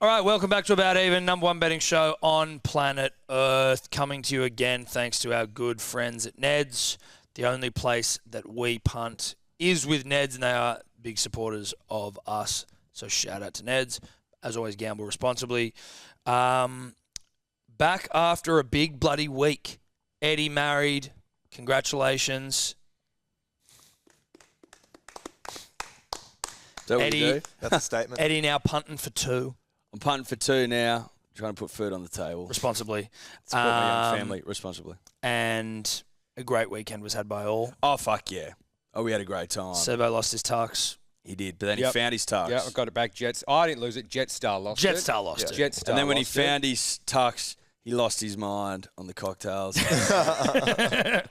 All right, welcome back to About Even, number one betting show on planet Earth. Coming to you again thanks to our good friends at Ned's. The only place that we punt is with Ned's, and they are big supporters of us. So shout out to Ned's. As always, gamble responsibly. Back after a big bloody week. Eddie married. Congratulations. Is that what you do? That's a statement. Eddie now punting for 2. I'm punting for 2 now. Trying to put food on the table. Responsibly. Support my young family responsibly. And a great weekend was had by all. Oh, fuck yeah. Oh, we had a great time. Sebo lost his tux. He did, but then he found his tux. Yeah, I got it back. I didn't lose it. Jetstar lost it. Jetstar lost it. Jetstar And then when he lost it. found his tux, he lost his mind on the cocktails. That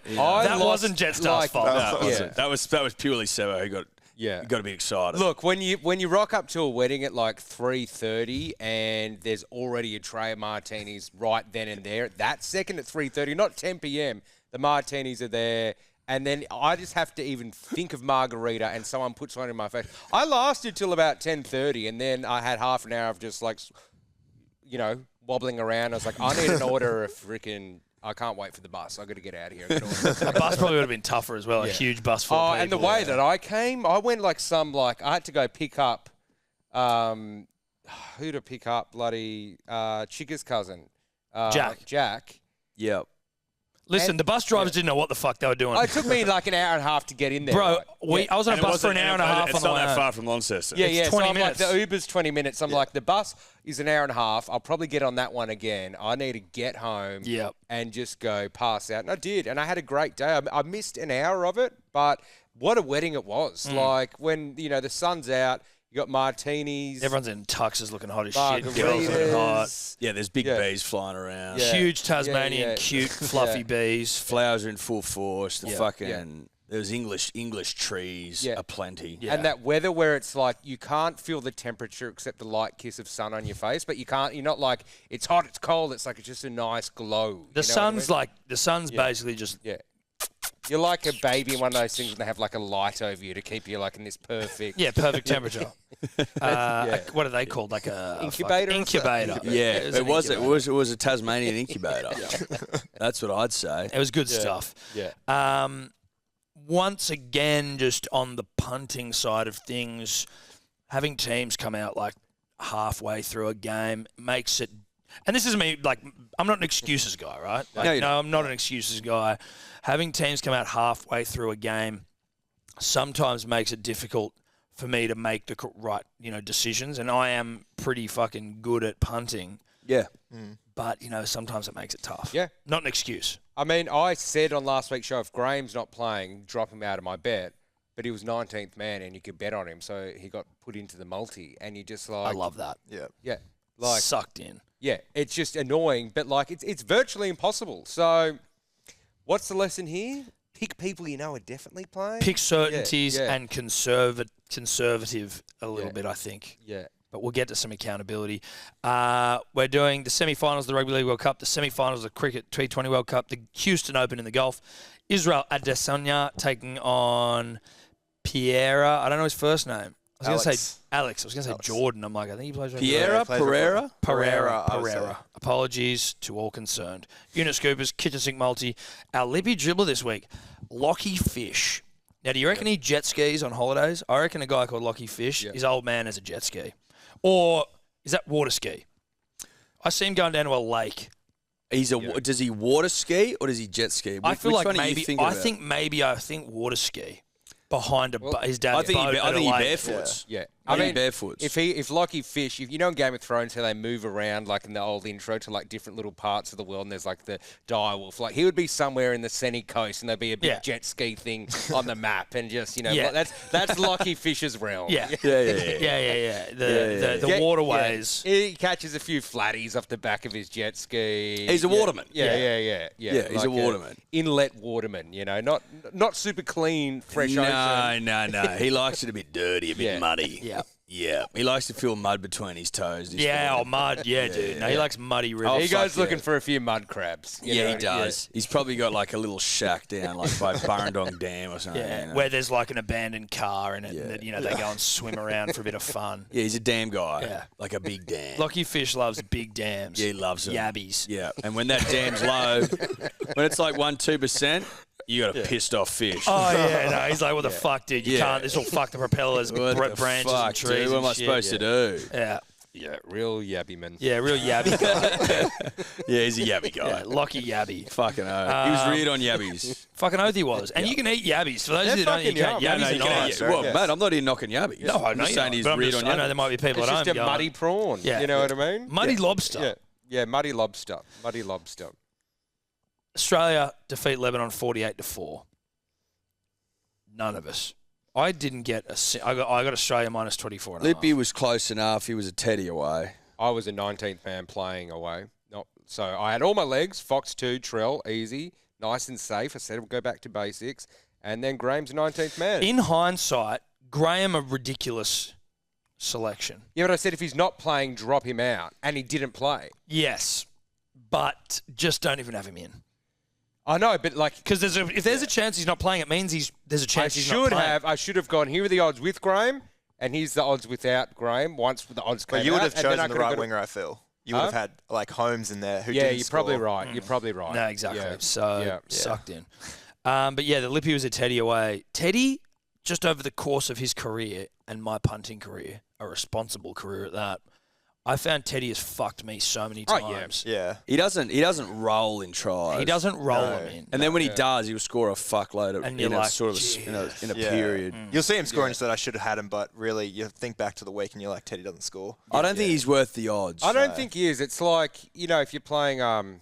wasn't Jetstar's fault. No, it wasn't. That was purely Sebo who got. Yeah. You got to be excited. Look, when you rock up to a wedding at like 3:30 and there's already a tray of martinis right then and there, that second at 3:30, not 10 p.m., the martinis are there, and then I just have to even think of margarita and someone puts one in my face. I lasted till about 10:30, and then I had half an hour of just like, wobbling around. I was like, I need an order of freaking... I can't wait for the bus. I've got to get out of here. The bus probably would have been tougher as well. A huge bus full of people. And the way that I came, I went I had to go pick up, who to pick up? Bloody Chicka's cousin. Jack. Yep. Listen, the bus drivers didn't know what the fuck they were doing. It took me like an hour and a half to get in there. Bro, I was on a bus for an hour and a half. It's not that far from Launceston. Yeah, It's 20 so I'm minutes. like, the Uber's 20 minutes. I'm like, the bus is an hour and a half. I'll probably get on that one again. I need to get home and just go pass out. And I did, and I had a great day. I missed an hour of it, but what a wedding it was. Like, when, the sun's out, you got martinis. Everyone's in tuxes looking hot as shit. Girls looking hot. Yeah, there's big bees flying around. Yeah. Huge Tasmanian, cute, fluffy bees. Flowers are in full force. There's English trees aplenty. Yeah. And that weather where it's like you can't feel the temperature except the light kiss of sun on your face, but you're not like it's hot, it's cold, it's like it's just a nice glow. The sun's basically just... Yeah. You're like a baby in one of those things when they have like a light over you to keep you like in this perfect... Yeah, perfect temperature. What are they called? Like a... Incubator? Incubator. Yeah, it was a Tasmanian incubator. That's what I'd say. It was good stuff. Yeah. Once again, just on the punting side of things, having teams come out like halfway through a game makes it... And this is me, like, I'm not an excuses guy, right? I'm not an excuses guy. Having teams come out halfway through a game sometimes makes it difficult for me to make the right, decisions. And I am pretty fucking good at punting. Yeah. But, sometimes it makes it tough. Yeah. Not an excuse. I mean, I said on last week's show, if Graham's not playing, drop him out of my bet. But he was 19th man and you could bet on him. So he got put into the multi. And you just like... I love that. Yeah. Yeah. Like, sucked in. Yeah, it's just annoying, but like it's virtually impossible. So, what's the lesson here? Pick people you know are definitely playing. Pick certainties and conservative a little bit, I think. Yeah. But we'll get to some accountability. We're doing the semi-finals of the Rugby League World Cup, the semi-finals of the Cricket T20 World Cup, the Houston Open in the golf, Israel Adesanya taking on Piera. I don't know his first name. I was going to say Alex. I was going to say Jordan. I'm like, I think he plays... Pereira? Pereira. Apologies to all concerned. Unit Scoopers, Kitchen Sink Multi. Our lippy dribbler this week, Lockie Fish. Now, do you reckon he jet skis on holidays? I reckon a guy called Lockie Fish, his old man has a jet ski. Or is that water ski? I see him going down to a lake. Does he water ski or does he jet ski? I feel like maybe... I think water ski. Behind his dad's boat. I think he barefoots. Yeah. I mean, barefoots. If Lockie Fish, if you know in Game of Thrones how they move around like in the old intro to like different little parts of the world, and there's like the direwolf, like he would be somewhere in the sunny coast, and there'd be a big jet ski thing on the map, and just that's Lockie Fish's realm. Yeah. The waterways. He catches a few flatties off the back of his jet ski. He's a waterman. Yeah. Yeah, he's a waterman. Inlet waterman. Not super clean, fresh ocean. No. He likes it a bit dirty, a bit muddy. Yeah. Yeah, he likes to feel mud between his toes. Mud. Yeah, dude. No, he likes muddy rivers. He goes looking for a few mud crabs. Yeah, he does. He's probably got like a little shack down, like by Burrendong Dam or something. Yeah, you know? where there's like an abandoned car in it, and they go and swim around for a bit of fun. Yeah, he's a dam guy. Yeah. Like a big dam. Lockie Fish loves big dams. Yeah, he loves them. Yabbies. Yeah, and when that dam's low, when it's like 1-2%, you got a pissed off fish. Oh, yeah, no. He's like, what the fuck, dude? You can't. This will fuck the propellers, What the branches fuck, and trees. dude? What am I and shit. supposed to do? Yeah. Yeah, real yabby man. Yeah, real yabby guy. Yeah, he's a yabby guy. Yeah, Lockie yabby. Fucking oath. He was reared on yabbies. Fucking oath he was. And you can eat yabbies. For those of you that don't, you can't. yum. Yabbies you are can nice. eat. Well, mate, I'm not here knocking yabbies. No, I I'm know just saying he's but I'm reared just- on I know yabbies. there might be people It's at just home a going, muddy prawn. Yeah. You know what I mean? Muddy lobster. Yeah, muddy lobster. Muddy lobster. Australia defeat Lebanon 48-4. None of us. I didn't get I got Australia minus 24.5. Lippy was close enough. He was a teddy away. I was a 19th man playing away. So I had all my legs, Fox 2, Trell, easy, nice and safe. I said we'll go back to basics. And then Graham's 19th man. In hindsight, Graham a ridiculous selection. Yeah, but I said if he's not playing, drop him out. And he didn't play. Yes, but just don't even have him in. I know, but like... Because if there's a chance he's not playing, it means there's a chance he's not playing. I should have gone, here are the odds with Graham, and here's the odds without Graham once the odds came out. But you would have and then I chosen the could have right got winger, I feel. You would have had, like, Holmes in there who Yeah, didn't you're score. probably right. You're probably right. No, exactly. Yeah. So sucked in. But yeah, the Lippy was a Teddy away. Teddy, just over the course of his career and my punting career, a responsible career at that, I found Teddy has fucked me so many times. Yeah. He doesn't roll in tries. He doesn't roll him in. And then when he does, he'll score a fuckload of And in you're a like, sort of in a period. You'll see him scoring, so I should have had him, but really, you think back to the week and you're like, Teddy doesn't score. I don't think he's worth the odds. I don't think he is. It's like, if you're playing...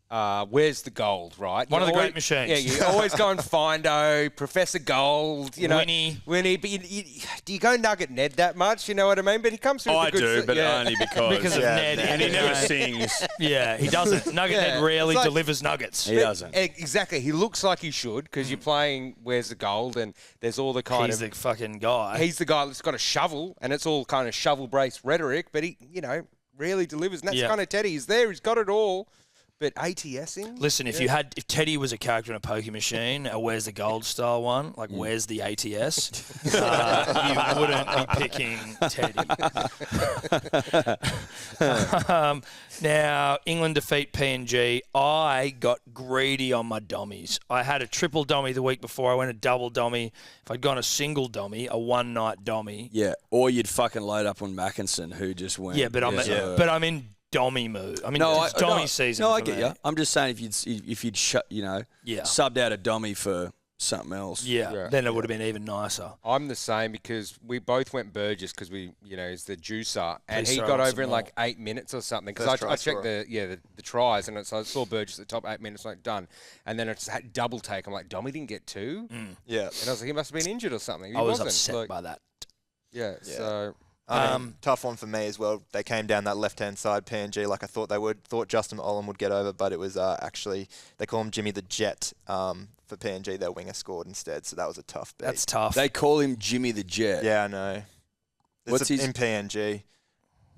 Where's the gold, right? One of the always, great machines. Yeah, you always go and Findo, Professor Gold, Winnie. But do you go Nugget Ned that much? You know what I mean? But he comes through with I a good... do, but only because Of Ned. and he never sings. Yeah, he doesn't. Nugget Ned rarely It's like- delivers nuggets. He doesn't. Exactly. He looks like he should because you're playing Where's the Gold and there's all the kind He's of... the fucking guy. He's the guy that's got a shovel and it's all kind of shovel-based rhetoric, but he, rarely delivers. And that's kind of Teddy. He's there. He's got it all. But ATSing? Listen, if Teddy was a character in a poker machine, a Where's the Gold style one, like Where's the ATS, you wouldn't be picking Teddy. Now, England defeat PNG. I got greedy on my dommies. I had a triple dommy the week before. I went a double dommy. If I'd gone a single dommy, a one-night dommy. Yeah, or you'd fucking load up on Mackinson, who just went. Yeah, but I'm in Dommy mood. I mean, it's Dommy season. No, I for get me. you. I'm just saying if you'd subbed out a Dommy for something else. Yeah, then it would have been even nicer. I'm the same because we both went Burgess because he's the juicer, and Please he throw got on over some in more. like 8 minutes or something. Because First I try checked scorer. the tries, and I saw Burgess at the top 8 minutes, like done, and then it's had double take. I'm like, Dommy didn't get two, Yeah. and I was like, he must have been injured or something. He I was wasn't. upset Like, by that. Yeah. So Tough one for me as well. They came down that left-hand side, PNG, like I thought they would. Thought Justin Olam would get over, but it was actually, they call him Jimmy the Jet. For PNG, their winger scored instead, so that was a tough beat. That's tough. They call him Jimmy the Jet. Yeah, I know. What's his in PNG?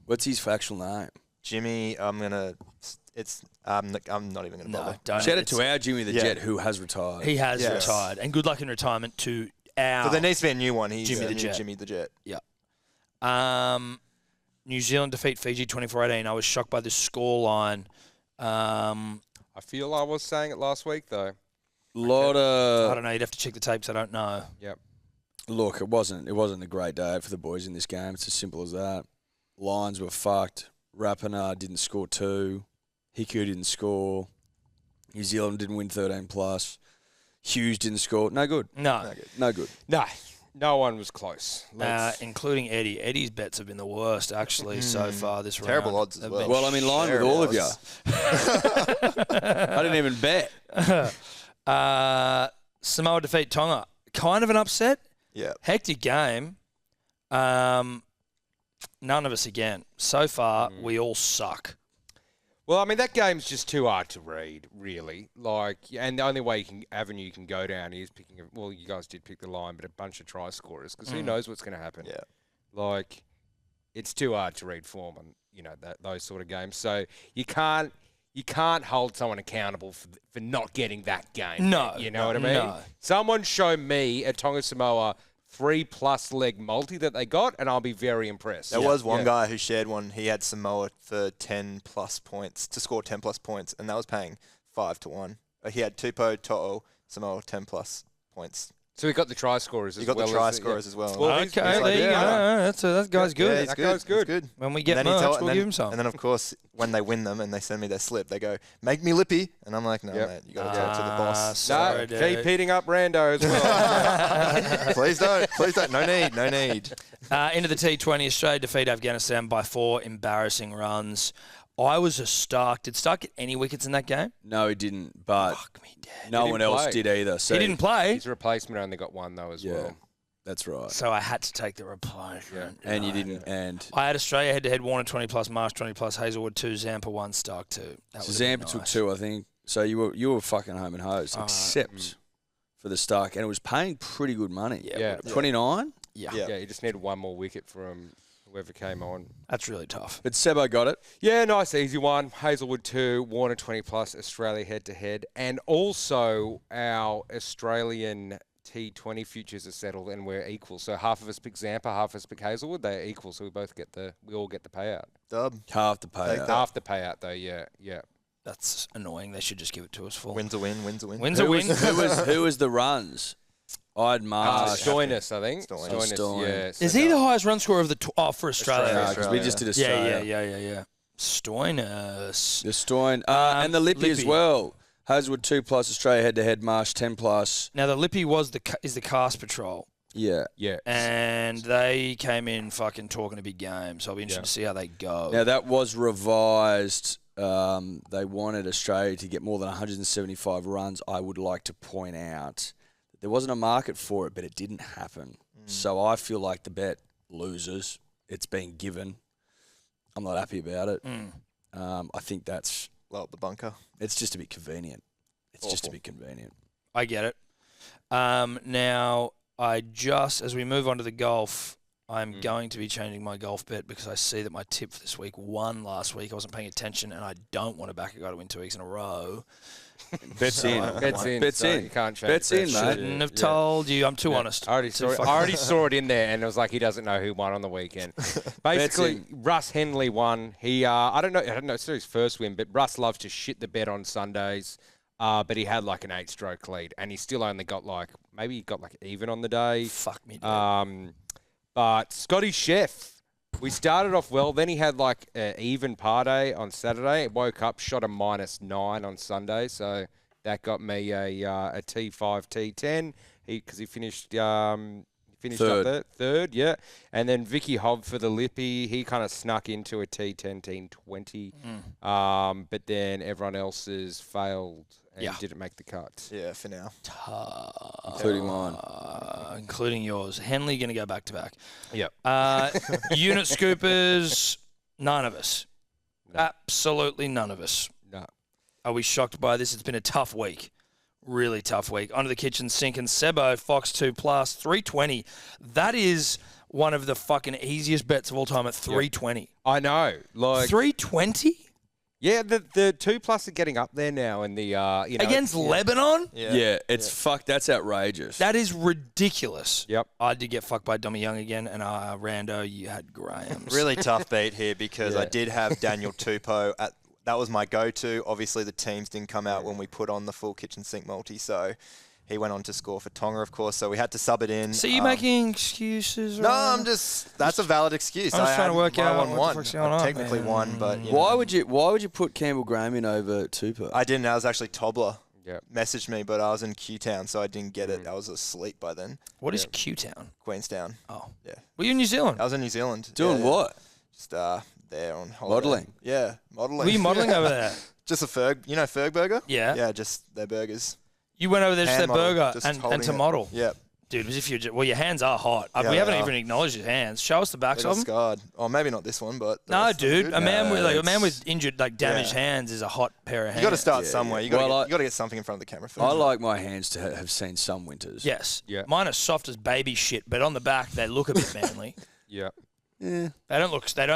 What's his factual name? Jimmy, I'm not even gonna no, bother. don't. Shout out to our Jimmy the Yeah. Jet, who has retired. He has Yes. retired, and good luck in retirement to our. So there needs to be a new one. He's Jimmy the new Jet. Jimmy the Jet. New Zealand defeat Fiji 24-18. I was shocked by the scoreline. I feel I was saying it last week though. I Lot of don't know. You'd have to check the tapes. I don't know. Yep. look. It wasn't a great day out for the boys in this game. It's as simple as that. Lions were fucked. Rapana didn't score 2. Hiku didn't score. New Zealand didn't win 13 plus. Hughes didn't score. No good. No. No good. No one was close. Including Eddie. Eddie's bets have been the worst, actually, so far this round. Terrible odds as They've well. been Well, I'm in line with Terrible all of you. odds. I didn't even bet. Samoa defeat Tonga. Kind of an upset. Yeah. Hectic game. None of us again. So far, we all suck. Well, I mean, that game's just too hard to read, really. And the only avenue you can go down is picking. Well, you guys did pick the line, but a bunch of try scorers because who knows what's going to happen. Yeah. Like, it's too hard to read form on, those sort of games. So you can't hold someone accountable for not getting that game. No. You know what I mean? No. Someone show me a Tonga Samoa 3+ leg multi that they got, and I'll be very impressed. There was one guy who shared one. He had Samoa for 10+ points, to score 10+ points, and that was paying 5-1. He had Tupou, To'o, Samoa 10+ points. So we got the try scorers as well. You got the try scorers as well. Well, Okay, there you go. That guy's good. Yeah, That guy's good. He's good. When we get And then he merch, told- we'll give him some. And then, of course, when they win them and they send me their slip, they go, "Make me lippy," and I'm like, "No, mate, you got to talk to the boss." Sorry, No, dude. keep hitting up Rando as well. Please don't. No need. Into the T20, Australia defeat Afghanistan by 4 embarrassing runs. I was just Stark. Did Stark get any wickets in that game? No, he didn't, but Fuck me dead. no He one didn't else play. did either. So He didn't play, His replacement only got one, though, as well. that's right. so I had to take the replacement. And you didn't. And I had Australia head-to-head, Warner 20+, Marsh 20+, Hazelwood 2, Zampa 1, Stark 2. That was Zampa took 2, I think. So you were fucking home and hosed, except for the Stark, and it was paying pretty good money. Yeah. 29. Yeah. Yeah. Yeah, you just needed one more wicket from whoever came on. That's really tough. But Sebo got it. Yeah, nice, easy one. Hazelwood 2, Warner 20+, Australia head-to-head. And also our Australian T20 futures are settled and we're equal. So half of us pick Zampa, half of us pick Hazelwood. They're equal, so we all get the payout. Dub. Half the payout. Take Half the payout, though, yeah. That's annoying. They should just give it to us full. Wins a win. Wins a win. Wins a win. Who was the runs? I'd Marsh. Stoinis, I think. Stoinis. Stoinis, yeah. Is he the highest run scorer of the for Australia? Because we just did Yeah, Australia. yeah. Stoinis. The Stoin. And the Lippy as Lippy. well. Hazelwood 2+, Australia head-to-head, Marsh 10+. Now the Lippy is the cast patrol, Yeah. Yeah. and they came in fucking talking a big game. So I'll be interested to see how they go. Now, that was revised. They wanted Australia to get more than 175 runs. I would like to point out that there wasn't a market for it, but it didn't happen. So I feel like the bet loses. It's been given. I'm not happy about it. I think Blow up the bunker. it's just a bit convenient. It's just a Awful. bit convenient. I get it. Now, as we move on to the golf, I'm going to be changing my golf bet because I see that my tip for this week won last week. I wasn't paying attention, and I don't want to back a guy to win 2 weeks in a row. Bet's in. Bet's in. Bet's so in. You can't change Bet's in, bets. mate. Shouldn't have told you. I'm too honest. I already saw it in there, and it was like he doesn't know who won on the weekend. Basically, Russ Henley won. He, I don't know, it's not his first win, but Russ loves to shit the bed on Sundays. But he had like an 8-stroke lead, and he still only got maybe he got even on the day. Fuck me, dude. But Scotty Chef, we started off well. Then he had an even par day on Saturday. Woke up, shot a -9 on Sunday, so that got me a T5, T10. Because he finished Third. up there, third, yeah. And then Vicky Hobb for the Lippy, he kind of snuck into a T10, T20. But then everyone else's failed and didn't make the cut. Yeah, for now. Including mine. Including yours. Henley going to go back to back. Yep. Unit Scoopers, none of us. No. Absolutely none of us. No. Are we shocked by this? It's been a tough week. Really tough week. Onto the kitchen sink and Sebo, Fox 2+, 320. That is one of the fucking easiest bets of all time at 320. I know. 320? Yeah, the 2+ are getting up there now in the Against Lebanon? Yeah, it's fucked. That's outrageous. That is ridiculous. Yep. I did get fucked by Dommy Young again, and Rando, you had Graham's. Really tough beat here because I did have Daniel Tupou at. That was my go-to. Obviously, the teams didn't come out when we put on the full kitchen sink multi, so he went on to score for Tonga, of course. So we had to sub it in. So you making excuses? No, Ryan? I'm just. That's a valid excuse. I'm just trying to work out what the one. fuck's going on, Technically man. won, but you know. Why would you put Campbell Graham in over Tupou? I didn't. I was actually Tobler. Yep. Messaged me, but I was in Q-Town, so I didn't get it. I was asleep by then. What is Q-Town? Queenstown. Oh. Yeah. Were you in New Zealand? I was in New Zealand. Doing Yeah. what? Just there on holiday. Modelling? Yeah, modelling. Were you modelling over there? Just a Ferg, Ferg burger? Yeah. Yeah, just their burgers. You went over there to Hand their model, burger just and holding to it. model. Yep. Dude, as if you're your hands are hot. Yeah, we haven't they even are. acknowledged his hands. Show us the backs They of got them. scarred. Oh, maybe not this one, but the No, rest of them dude. good. A man with it's- injured, damaged hands is a hot pair of hands. You got to start Yeah, somewhere. yeah. You got Well, to get something in front of the camera first. I like my hands to have seen some winters. Yes. Yeah. Mine are soft as baby shit, but on the back they look a bit manly. Yeah. Yeah. They don't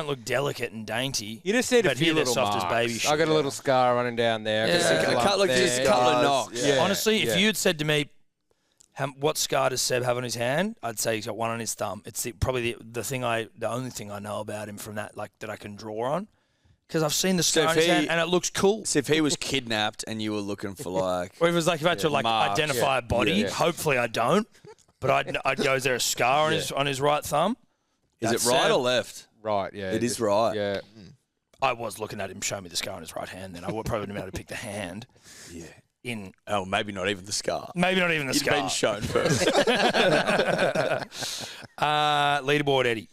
look delicate and dainty. You just need a But few here they're little soft as marks. baby shit. I got a little scar running down there. Yeah. Just a couple of knocks. Yeah. Honestly, if Yeah. you had said to me, what scar does Seb have on his hand? I'd say he's got one on his thumb. It's probably the only thing I know about him from that, like that I can draw on, because I've seen the scar on his hand and it looks cool. So if he was kidnapped and you were looking for like, Or if it was like if I had to like marks. identify a body, Yeah. hopefully I don't, but I'd go, is there a scar on his right thumb? is That's it right Seb. or left? Right, yeah. It is right. Yeah. I was looking at him show me the scar on his right hand. Then I would probably been able to pick the hand. Yeah. In Oh, maybe not even the scar. maybe not even the You'd scar. been shown first. Leaderboard, Eddie.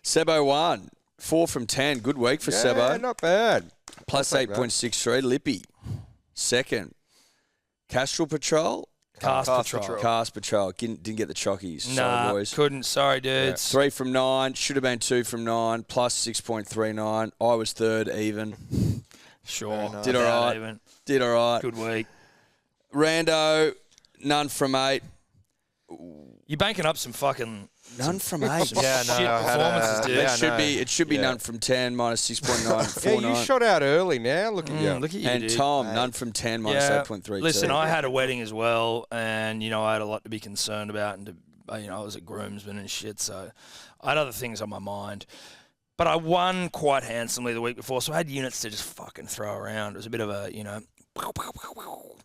Sebo 1, 4 from 10. Good week for Yeah, Sebo. not bad. Plus I'll take that. 8.63. Lippy. Second. Castrol Patrol. Cast Patrol. Cast Patrol. Didn't get the chockies. Sorry, Nah, boys. couldn't. Sorry, dudes. 3 from 9. Should have been 2 from 9. Plus 6.39. I was third, even. Sure. Did all About right. even. Did all right. Good week. Rando, none from 8. You're banking up some fucking None from 8. Yeah, no, shit I had performances, dude. It should be Yeah. none from 10, minus 6.9. Yeah, you shot out early now. Look at you. Look at you, And dude. Tom, none from 10, minus 8.32. Listen, I had a wedding as well, and I had a lot to be concerned about, and I was a groomsman and shit, so I had other things on my mind. But I won quite handsomely the week before, so I had units to just fucking throw around. It was a bit of a,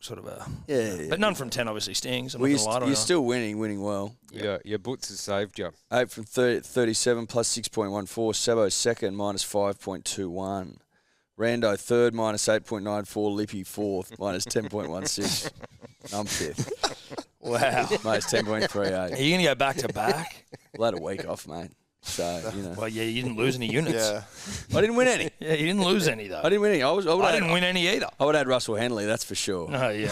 sort of a. Yeah. But none from 10 obviously stings. I'm Well, not gonna lie to you're you. still winning well. Yeah, your boots has saved you. 8 from 37, plus 6.14. Sebo second, minus 5.21. Rando third, minus 8.94. Lippy fourth, minus 10.16. I'm fifth, Wow. minus 10.38. Are you going to go back to back? Well, I had a week off, mate. So, Well, yeah, you didn't lose any units. Yeah. I didn't win any. Yeah, you didn't lose any, though. I didn't win any. I didn't win any either. I would have had Russell Henley, that's for sure. Oh, yeah.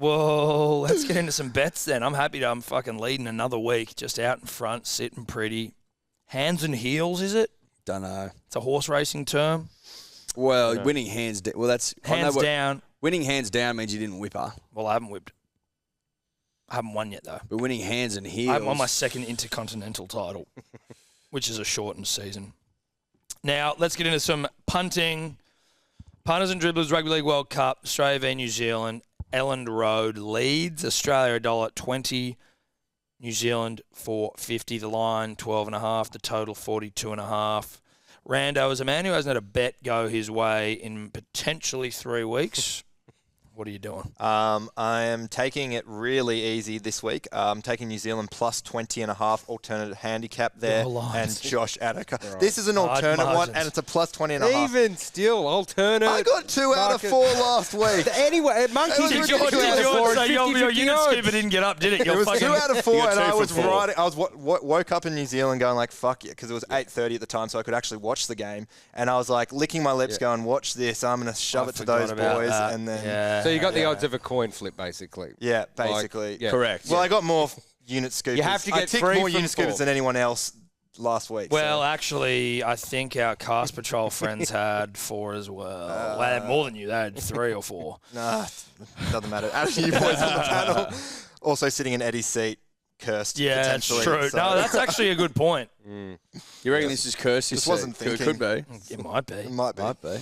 Well, let's get into some bets then. I'm fucking leading another week, just out in front, sitting pretty. Hands and heels, is it? Don't know. It's a horse racing term. Well, winning hands down. Well, that's Hands down. Winning hands down means you didn't whip her. Well, I haven't whipped. I haven't won yet, though. But winning hands and heels. I'm on my second Intercontinental title, which is a shortened season. Now, let's get into some punting. Punters and Dribblers Rugby League World Cup, Australia v New Zealand. Elland Road leads. Australia $1.20. New Zealand $4.50. The line 12.5. The total 42.5. Rando is a man who hasn't had a bet go his way in potentially 3 weeks. What are you doing? I am taking it really easy this week. I'm taking New Zealand plus 20.5 alternate handicap there, Your lines. and Josh Adaka. This is an Hard alternate one, margins. and it's a plus 20.5. Even still, alternate. I got 2 out of 4 last week. Anyway, Monkey It did was get 2 out of ridiculous. 4 So and your 50-50 unit odds. scooper didn't get up, did it? It was 2 out of 4, You got and 2 I for was 4. riding. I was woke up in New Zealand going like, fuck yeah, because it was 8:30 at the time, so I could actually watch the game. And I was like licking my lips going, watch this. I'm going to shove I it to forgot those about boys. that. And then, Yeah. So you got the odds of a coin flip, basically. yeah, basically. yeah. Correct. Well, I got more unit scoopers. You have to I get ticked 3 more from unit 4. scoopers than anyone else last week. Well, so. actually, I think our Cast Patrol friends had 4 as well. Well, they had more than you. They had 3 or 4. Nah, doesn't matter. Actually, you boys on the panel. Also sitting in Eddie's seat, cursed. Yeah, that's potentially, true. so- No, that's actually a good point. You reckon this is Kirsty? Just wasn't It thinking. could be. It might be. It might be. Might be.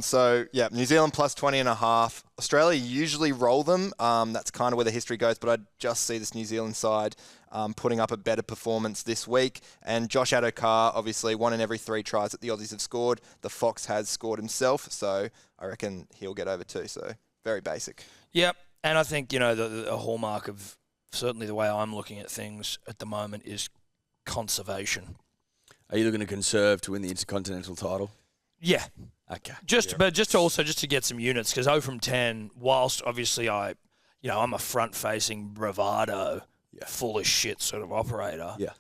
So, yeah, New Zealand plus 20.5. Australia usually roll them. That's kind of where the history goes, but I just see this New Zealand side putting up a better performance this week. And Josh Adokar, obviously, 1 in every 3 tries that the Aussies have scored. The Fox has scored himself, so I reckon he'll get over too. So, very basic. Yep. And I think, the hallmark of certainly the way I'm looking at things at the moment is conservation. Are you looking to conserve to win the Intercontinental title? Yeah. Okay. But just to get some units, because 0 from 10, whilst obviously I'm a front-facing bravado, full of shit sort of operator. Yeah.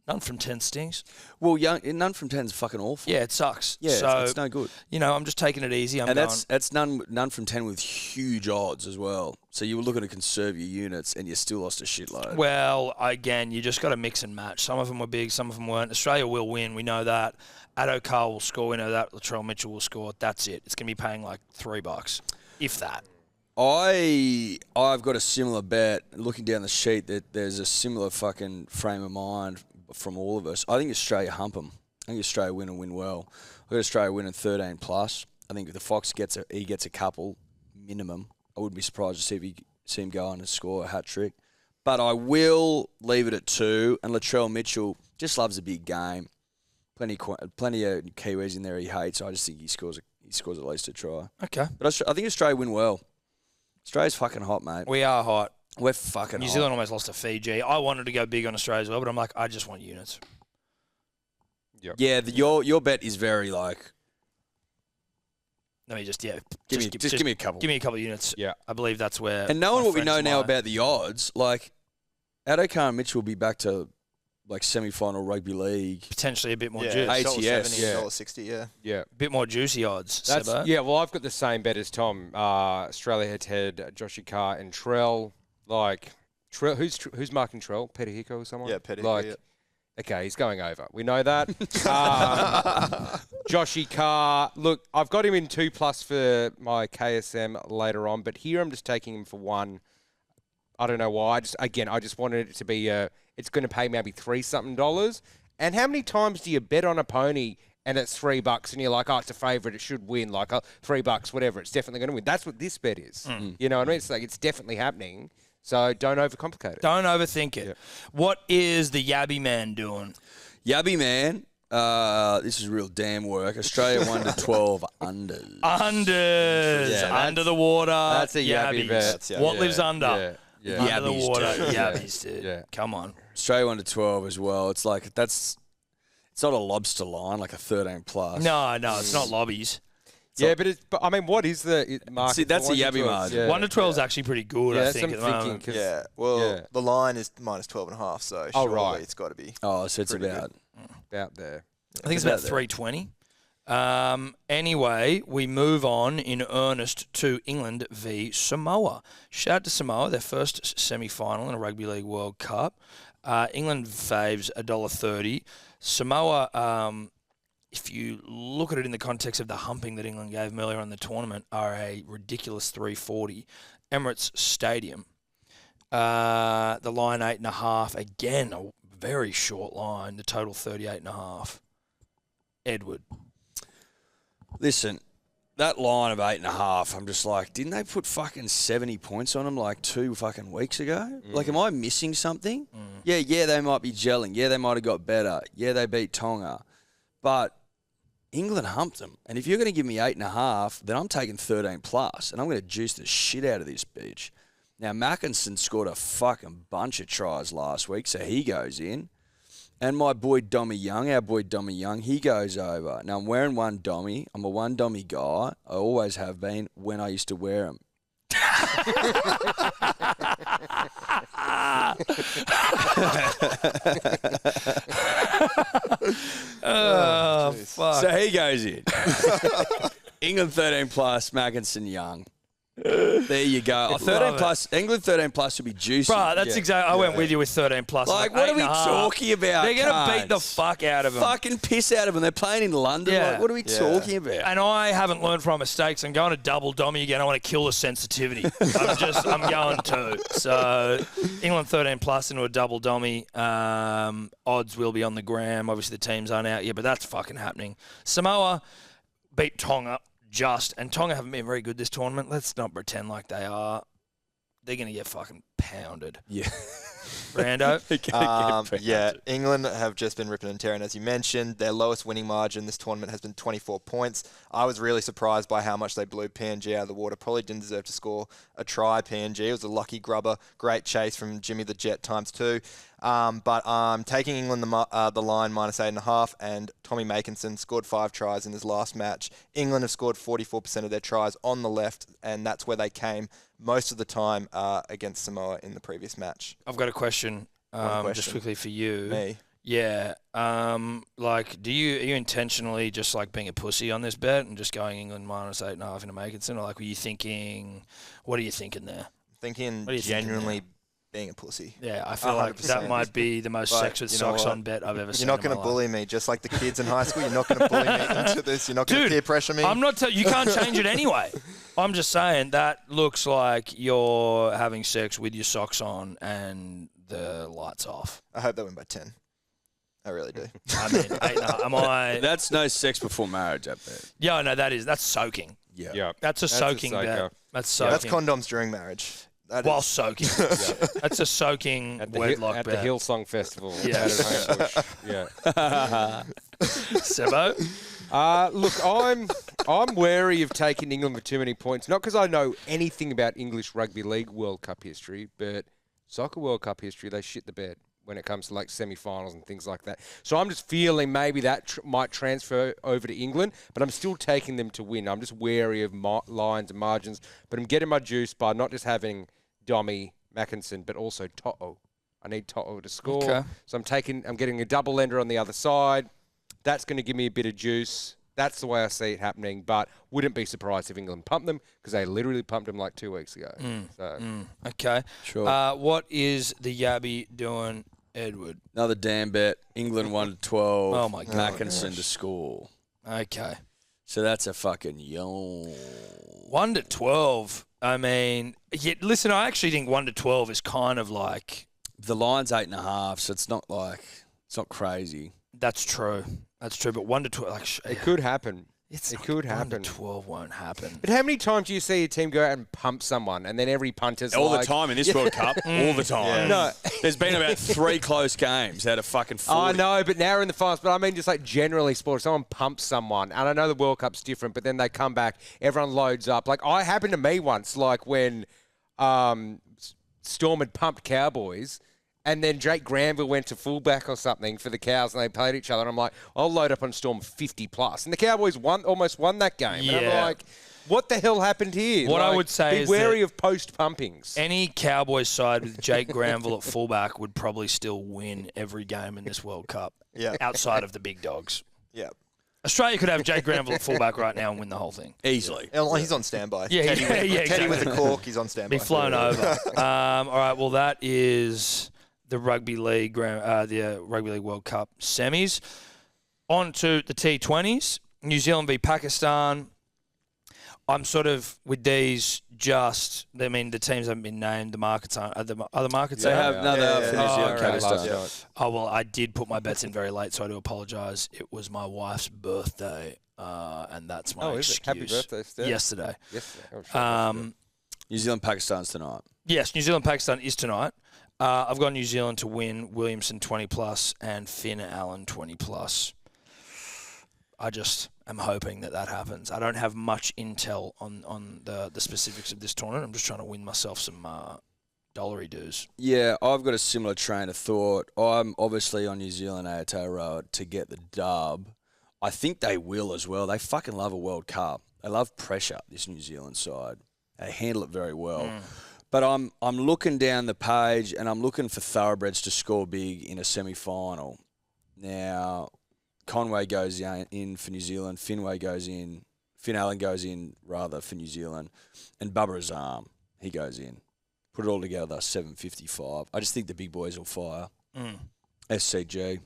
None from 10 stings. Well, none from 10 is fucking awful. Yeah, it sucks. Yeah, so, it's no good. I'm just taking it easy. And that's none from 10 with huge odds as well. So you were looking to conserve your units and you still lost a shitload. Well, again, you just got to mix and match. Some of them were big, some of them weren't. Australia will win. We know that. Adokar will score. We know that. Latrell Mitchell will score. That's it. It's going to be paying like $3, if that. I've got a similar bet. Looking down the sheet, that there's a similar fucking frame of mind from all of us. I think Australia hump them. I think Australia win and win well. I've got Australia winning 13 plus. I think if the Fox gets a couple minimum. I wouldn't be surprised to see him go on and score a hat trick. But I will leave it at 2. And Latrell Mitchell just loves a big game. Plenty of Kiwis in there he hates. I just think he scores at least a try. Okay. But I think Australia win well. Australia's fucking hot, mate. We are hot. We're fucking New hot. Zealand almost lost to Fiji. I wanted to go big on Australia as well, but I'm like, I just want units. Yep. Yeah, your bet is very like. Let me just Give me a couple. Give me a couple of units. Yeah. I believe that's where. And knowing my what we know friends now lie. about the odds, like Adokar and Mitchell will be back to like semi-final rugby league. Potentially a bit more Yeah, juice. ATS, $1.70, yeah. $1.60, yeah. Yeah. A bit more juicy odds. That's, Sebo. yeah, well, I've got the same bet as Tom. Australia head-to-head, Joshi Carr and Trell. Like, Trell, who's marking Trell? Peter Hico or someone? Yeah, Peter like, Hico, Okay, he's going over. We know that. Joshi Carr. Look, I've got him in 2+ for my KSM later on, but here I'm just taking him for 1. I don't know why. I just wanted it to be it's going to pay maybe $3-something. And how many times do you bet on a pony and it's $3 and you're like, oh, it's a favourite, it should win, like $3, whatever, it's definitely going to win. That's what this bet is. You know what I mean? It's like it's definitely happening. So don't overcomplicate it. Don't overthink it. Yeah. What is the Yabby man doing? Yabby man, this is real damn work. Australia 1 to 12 unders. Unders. Yeah, Under the water. that's a Yabby Yabbies. bet. That's Yabby. What Yeah. lives under? Yeah. Under the Yabbies, water. too. Yabbies, dude. Yeah. Come on. Australia 1 to 12 as well. It's like it's not a lobster line like a 13 plus. No, it's not lobbies. But I mean, what is the market? See, that's for a 1 to Yabby 12? margin. Yeah. 1 to 12 is actually pretty good, Yeah, I that's think, what at I'm the thinking. moment. 'Cause- Yeah, well, Yeah. the line is minus 12.5, so Oh, surely right. it's got to be. Oh, so it's Pretty about. About there. I think it's about 320. Anyway, we move on in earnest to England v Samoa. Shout out to Samoa, their first semi-final in a Rugby League World Cup. England faves $1.30. Samoa, if you look at it in the context of the humping that England gave them earlier in the tournament, are a ridiculous 340. Emirates Stadium. The line 8.5. Again, a very short line. The total 38.5. Edward. Listen, that line of 8.5, I'm just like, didn't they put fucking 70 points on them like 2 fucking weeks ago? Like, am I missing something? Yeah, they might be gelling. Yeah, they might have got better. Yeah, they beat Tonga. But England humped them. And if you're going to give me 8.5, then I'm taking 13 plus, and I'm going to juice the shit out of this bitch. Now, Mackinson scored a fucking bunch of tries last week, so he goes in. And my boy Dommy Young, he goes over. Now, I'm wearing one Dommy. I'm a one Dommy guy. I always have been when I used to wear them. Oh, fuck. So he goes in. England 13 plus, Mackinson Young. There you go. Oh, 13 Love plus, England 13 plus would be juicy. Bro, that's exactly. I went with you with 13 plus. Like, what are we 8.5. talking about? They're going to beat the cunts? fuck out of them. Fucking piss out of them. They're playing in London. Yeah. Like, what are we talking about? And I haven't learned from my mistakes. I'm going to double Dommy again. I want to kill the sensitivity. I'm going to. So England 13 plus into a double Dommy. Odds will be on the gram. Obviously the teams aren't out yet, but that's fucking happening. Samoa beat Tonga and Tonga haven't been very good this tournament. Let's not pretend like they are. They're going to get fucking pounded. Yeah. Brando? Yeah, England have just been ripping and tearing, as you mentioned. Their lowest winning margin this tournament has been 24 points. I was really surprised by how much they blew PNG out of the water. Probably didn't deserve to score a try, PNG. It was a lucky grubber. Great chase from Jimmy the Jet ×2. But I'm taking England the line -8.5, and Tommy Makinson scored 5 tries in his last match. England have scored 44% of their tries on the left, and that's where they came most of the time against Samoa in the previous match. I've got a question, just quickly for you. Me. Yeah. Like, are you intentionally just like being a pussy on this bet and just going England -8.5 into Makinson? Or like, were you thinking, what are you thinking there? Thinking What are you thinking genuinely being a pussy. Yeah, I feel like that 100%. might be the most But sex with you know socks what? on bet I've ever seen. You're not going to bully me, just like the kids in high school. You're not going to bully me into this. You're not going to Dude, peer pressure me. I'm not. You can't change it anyway. I'm just saying that looks like you're having sex with your socks on and the lights off. I hope they win by 10. I really do. I mean, am I? That's no sex before marriage, I bet. Yeah, no, that's soaking. Yeah. Yeah. That's a soaking bet. That's soaking. That's condoms during marriage. While soaking. That's a soaking At wedlock the bet. Hillsong Festival. Yes. Yeah. Sebo? Look, I'm wary of taking England for too many points. Not because I know anything about English Rugby League World Cup history, but Soccer World Cup history, they shit the bed when it comes to like semi-finals and things like that. So I'm just feeling maybe that might transfer over to England, but I'm still taking them to win. I'm just wary of lines and margins, but I'm getting my juice by not just having Dommy, Mackinson, but also To'o. I need To'o to score. Okay. So I'm getting a double ender on the other side. That's going to give me a bit of juice. That's the way I see it happening, but wouldn't be surprised if England pumped them because they literally pumped them like 2 weeks ago. Okay. Sure. What is the Yabby doing, Edward? Another damn bet. England 1-12. Oh, my God. Mackinson to score. Okay. So that's a fucking yawn. 1-12. I mean, listen, I actually think 1-12 is kind of like... The line's 8.5, so it's not crazy. That's true. That's true. But 1-12, like, It could happen. it could happen. 1-12 won't happen. But how many times do you see a team go out and pump someone and then every punter's All like... the time in this World Cup. All the time. Yeah. No. There's been about 3 close games out of fucking 40. I know, but now we're in the finals. But I mean, just like generally sports, someone pumps someone. And I know the World Cup's different, but then they come back, everyone loads up. Like, I happened to me once, like when Storm had pumped Cowboys, and then Jake Granville went to fullback or something for the Cows, and they played each other. And I'm like, I'll load up on Storm 50+. And the Cowboys almost won that game. And I'm like, what the hell happened here? What I Like, would say is be wary of post-pumpings. Any Cowboys side with Jake Granville at fullback would probably still win every game in this World Cup. Yeah. Outside of the big dogs. Yeah. Australia could have Jake Granville at fullback right now and win the whole thing. Easily. He's on standby. Yeah, Teddy, exactly. with the cork, he's on standby. Be flown over. All right, well, that is the Rugby League Rugby League World Cup semis. On to the T20s. New Zealand v Pakistan. I'm sort of with these the teams haven't been named. The markets aren't. Are the markets They out? have for New Zealand, okay. Pakistan. Oh, well, I did put my bets in very late, so I do apologise. It was my wife's birthday, and that's my excuse. Happy birthday, Steph. Yesterday. New Zealand, Pakistan's tonight. Yes, New Zealand, Pakistan is tonight. I've got New Zealand to win, Williamson 20+ and Finn Allen 20+. I just am hoping that happens. I don't have much intel on the specifics of this tournament. I'm just trying to win myself some dollary dues. Yeah, I've got a similar train of thought. I'm obviously on New Zealand Aotearoa to get the dub. I think they will as well. They fucking love a World Cup. They love pressure, this New Zealand side. They handle it very well. But I'm looking down the page and I'm looking for thoroughbreds to score big in a semi-final. Now, Conway goes in for New Zealand. Finn Allen goes in rather for New Zealand. And Bubba Azam, he goes in. Put it all together, 755. I just think the big boys will fire. SCG.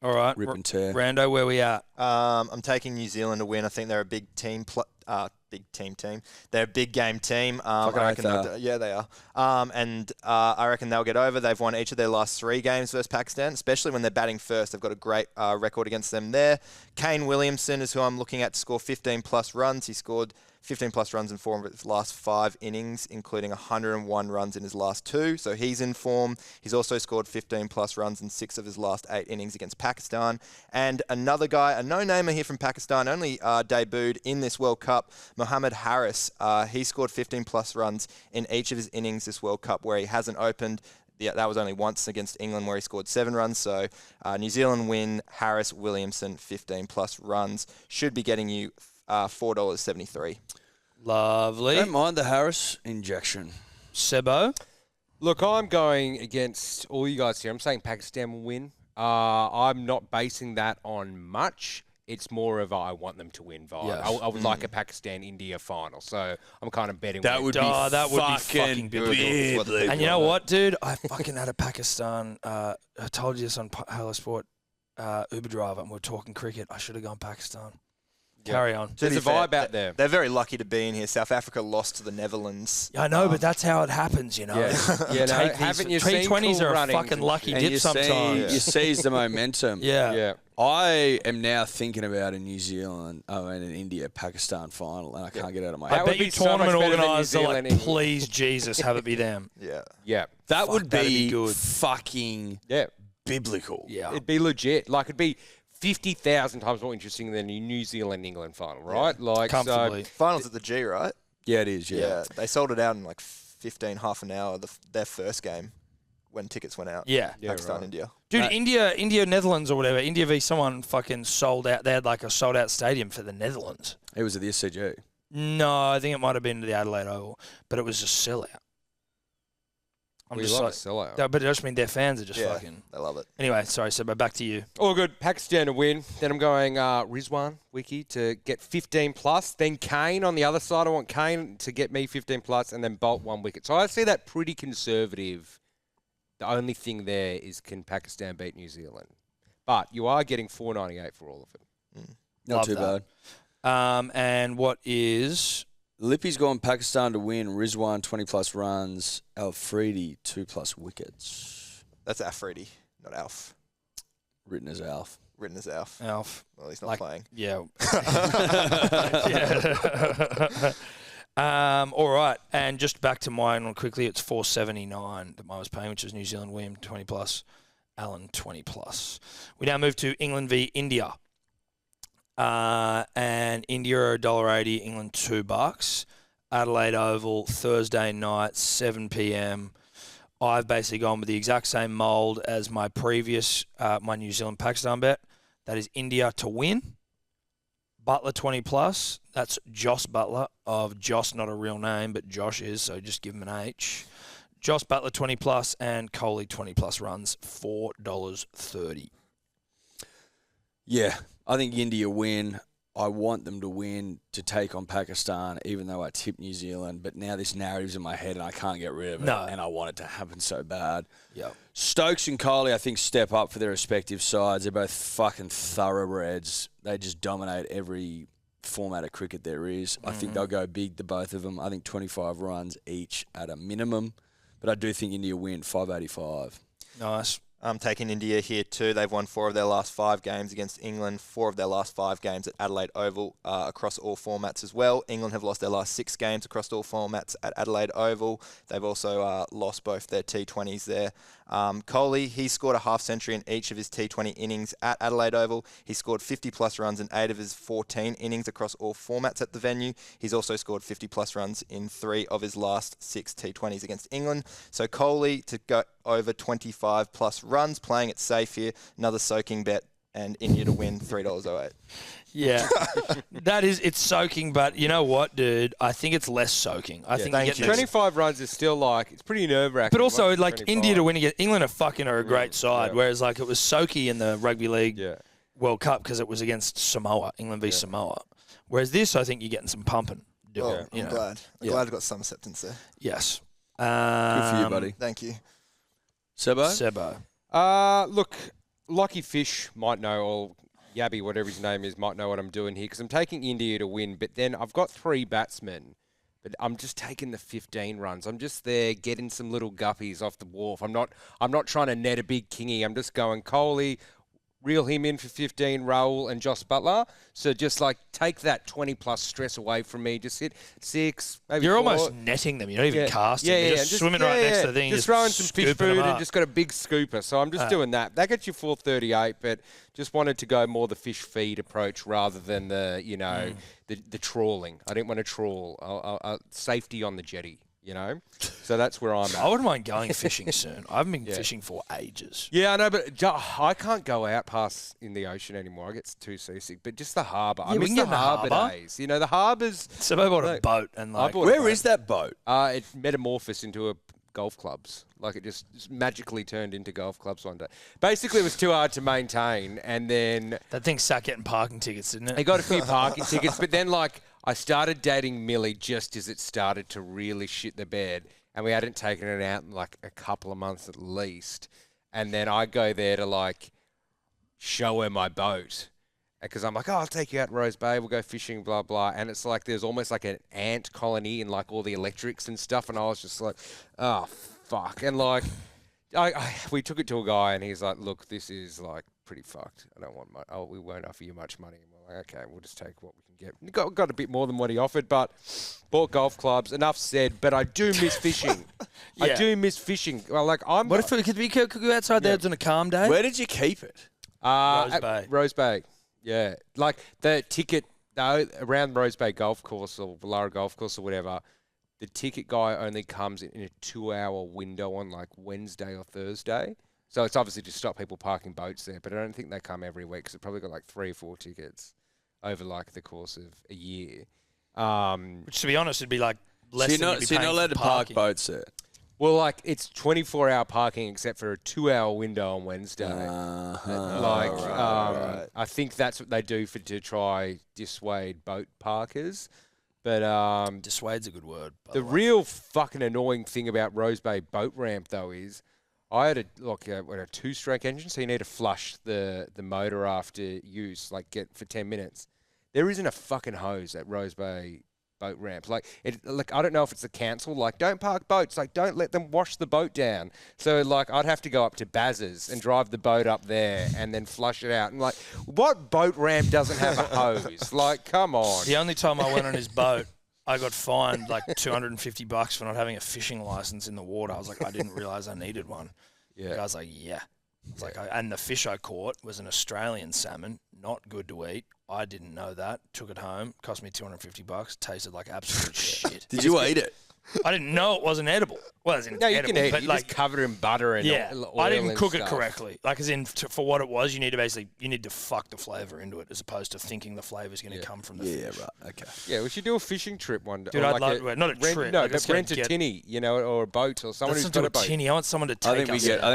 All right. Rip and tear. Rando, where we at? I'm taking New Zealand to win. I think they're a big team. Team. They're a big game team. I reckon they are. And I reckon they'll get over. They've won each of their last 3 games versus Pakistan, especially when they're batting first. They've got a great record against them there. Kane Williamson is who I'm looking at to score 15+ runs. He scored 15+ runs in 4 of his last 5 innings, including 101 runs in his last 2. So he's in form. He's also scored 15+ runs in 6 of his last 8 innings against Pakistan. And another guy, a no-namer here from Pakistan, only debuted in this World Cup, Mohammad Harris. He scored 15+ runs in each of his innings this World Cup where he hasn't opened. Yeah, that was only once against England where he scored 7 runs. So New Zealand win, Harris, Williamson, 15+ runs. Should be getting you $4.73. Lovely. Don't mind the Harris injection. Sebo? Look, I'm going against all you guys here. I'm saying Pakistan will win. I'm not basing that on much. It's more of I want them to win vibe. Yes. I would like a Pakistan-India final. So I'm kind of betting. That would be fucking biblical. weird. And you know what, dude? I fucking had a Pakistan. I told you this on Hello Sport Uber driver, and we're talking cricket. I should have gone Pakistan. Carry on. To There's be a fair, vibe out there. They're very lucky to be in here. South Africa lost to the Netherlands. I know, but that's how it happens, you know. Yeah, no, Take these- haven't you seen T20s cool are a runnings fucking and lucky shit? dip you sometimes. you seize the momentum. Yeah. Yeah. I am now thinking about a New Zealand, an India Pakistan final, and I can't get out of my That head. I would bet be you so much tournament better than New organisers are like, Zealand, England. please, Jesus, have it be them. Yeah. Yeah. That Fuck, would that'd be be good. fucking Yeah. biblical. Yeah. It'd be legit. Like, it'd be 50,000 times more interesting than a New Zealand-England final, right? Like, Comfortably. Finals at the G, right? Yeah, it is. Yeah. They sold it out in like 15, half an hour, their first game when tickets went out. Yeah. Pakistan, right. India. Dude, Mate. India, Netherlands or whatever. India v someone fucking sold out. They had like a sold out stadium for the Netherlands. It was at the SCG. No, I think it might have been the Adelaide Oval, but it was just sellout. I'm We just love like, a sellout. no, but it just mean their fans are just Yeah, fucking. they love it. Anyway, sorry, so back to you. All good. Pakistan to win. Then I'm going Rizwan Wiki to get 15 plus. Then Kane on the other side. I want Kane to get me 15 plus, and then Bolt 1 wicket. So I see that pretty conservative. The only thing there is, can Pakistan beat New Zealand? But you are getting 498 for all of it. Not Love too that. bad. And what is Lippy's gone Pakistan to win. Rizwan 20 plus runs. Alfredi 2+ wickets. That's Afridi, not Alf. Written as Alf. Written as Alf. Alf? Well, he's not Like- playing. Yeah. Yeah. All right, and just back to mine one quickly. It's 479 that I was paying, which is New Zealand William 20 plus, Allen 20 plus. We now move to England v India, and India are $1.80, England $2. Adelaide Oval Thursday night 7 p.m. I've basically gone with the exact same mould as my previous my New Zealand Pakistan bet. That is India to win. Butler 20 plus. That's Joss Butler of Joss, not a real name, but Josh is, so just give him an H. Joss Butler 20 plus and Kohli 20 plus runs, $4.30. Yeah, I think India win. I want them to win to take on Pakistan, even though I tipped New Zealand. But now this narrative's in my head and I can't get rid of it. No. And I want it to happen so bad. Yep. Stokes and Kohli, I think, step up for their respective sides. They're both fucking thoroughbreds. They just dominate every format of cricket there is. I think they'll go big, the both of them. I think 25 runs each at a minimum. But I do think India win, 585. Nice. I'm taking India here too. They've won 4 of their last 5 games against England, 4 of their last 5 games at Adelaide Oval across all formats as well. England have lost their last 6 games across all formats at Adelaide Oval. They've also lost both their T20s there. Kohli, he scored a half century in each of his T20 innings at Adelaide Oval. He scored 50-plus runs in 8 of his 14 innings across all formats at the venue. He's also scored 50-plus runs in 3 of his last 6 T20s against England. So Kohli to go over 25-plus runs, playing it safe here. Another soaking bet, and India to win, $3.08. Yeah. It's soaking, but you know what, dude? I think it's less soaking. I think Thank you get you. those- 25 runs is still like, it's pretty nerve-wracking. But also, What's like, 25? India to win against England are a great side, yeah. whereas, like, it was soaky in the Rugby League Yeah. World Cup because it was against Samoa, England v Samoa. Whereas this, I think you're getting some pumping. Well, you I'm know. glad. I'm Yeah. glad I've got some acceptance there. Yes. Good for you, buddy. Thank you. Sebo? Sebo. Look, Lucky Fish might know, or Yabby, whatever his name is, might know what I'm doing here, because I'm taking India to win, but then I've got 3 batsmen, but I'm just taking the 15 runs. I'm just there getting some little guppies off the wharf. I'm not trying to net a big kingy. I'm just going Kohli, reel him in for 15, Rahul and Joss Butler. So just like take that 20-plus stress away from me. Just hit 6, maybe You're 4. almost netting them. You're not even casting. Yeah, You're yeah, just swimming right next to the thing. Just throwing some fish scooping food them and up. just got a big scooper. So I'm just doing that. That gets you 438, but just wanted to go more the fish feed approach rather than the, the trawling. I didn't want to trawl. Safety on the jetty, So that's where I'm at. I wouldn't mind going fishing soon. I haven't been fishing for ages. Yeah, I know, but I can't go out past in the ocean anymore. I get too seasick. But just the harbour. I we miss can the get in the harbour harbour. days. The harbours. So I bought a Look, boat and like. bought a Where boat. is that boat? It metamorphosed into a golf clubs. Like it just magically turned into golf clubs one day. Basically, it was too hard to maintain, and then That thing sat getting parking tickets, didn't I it? got a few parking tickets. But then, I started dating Millie just as it started to really shit the bed, and we hadn't taken it out in a couple of months at least. And then I go there to show her my boat. Because I'm like, oh, I'll take you out in Rose Bay. We'll go fishing, blah, blah. And it's like there's almost like an ant colony in like all the electrics and stuff. And I was just like, oh, fuck. And like, we took it to a guy and he's like, look, this is like pretty fucked. I don't want much. Oh, we won't offer you much money. And we're like, okay, we'll just take what we can get. We got a bit more than what he offered, but bought golf clubs. Enough said. But I do miss fishing. I do miss fishing. Well, like What if we could go outside there on a calm day? Where did you keep it? Rose Bay. Rose Bay. Yeah. Like the ticket, around Rose Bay Golf Course or Vallara Golf Course or whatever, the ticket guy only comes in a 2-hour window on like Wednesday or Thursday. So it's obviously to stop people parking boats there, but I don't think they come every week because they've probably got like 3 or 4 tickets over like the course of a year. Which, to be honest, would be like less than you'd be So you're not paying allowed for to park parking. boats there? Well, like it's 24-hour parking except for a 2-hour window on Wednesday. Right. I think that's what they do to try dissuade boat parkers. But Dissuade's a good word. By the way. real fucking annoying thing about Rose Bay boat ramp though is I had a 2-stroke engine, so you need to flush the motor after use, like get for 10 minutes. There isn't a fucking hose at Rose Bay boat ramp. Like I don't know if it's the council. Like, don't park boats. Like, don't let them wash the boat down. So like, I'd have to go up to Baz's and drive the boat up there and then flush it out. And like, what boat ramp doesn't have a hose? Like, come on. The only time I went on his boat, I got fined like $250 for not having a fishing license in the water. I was like, I didn't realize I needed one. Yeah. The guy's like, yeah. It's like, and the fish I caught was an Australian salmon, not good to eat. I didn't know that. Took it home. Cost me $250. Tasted like absolute shit. Did you eat it? I didn't know it wasn't edible. Well, as in No, you edible, can eat but it. You like, just cover it in butter and oil I didn't and cook stuff. it correctly. Like, as in, for what it was, you need to fuck the flavour into it, as opposed to thinking the flavour's going to come from the Yeah, fish. right. Okay. Yeah, we should do a fishing trip one day. Dude, Or I'd like love to. Not a trip. No, like, but rent a tinny, or a boat, or someone Let's who's not do got a a boat. tinny. I want someone to take I think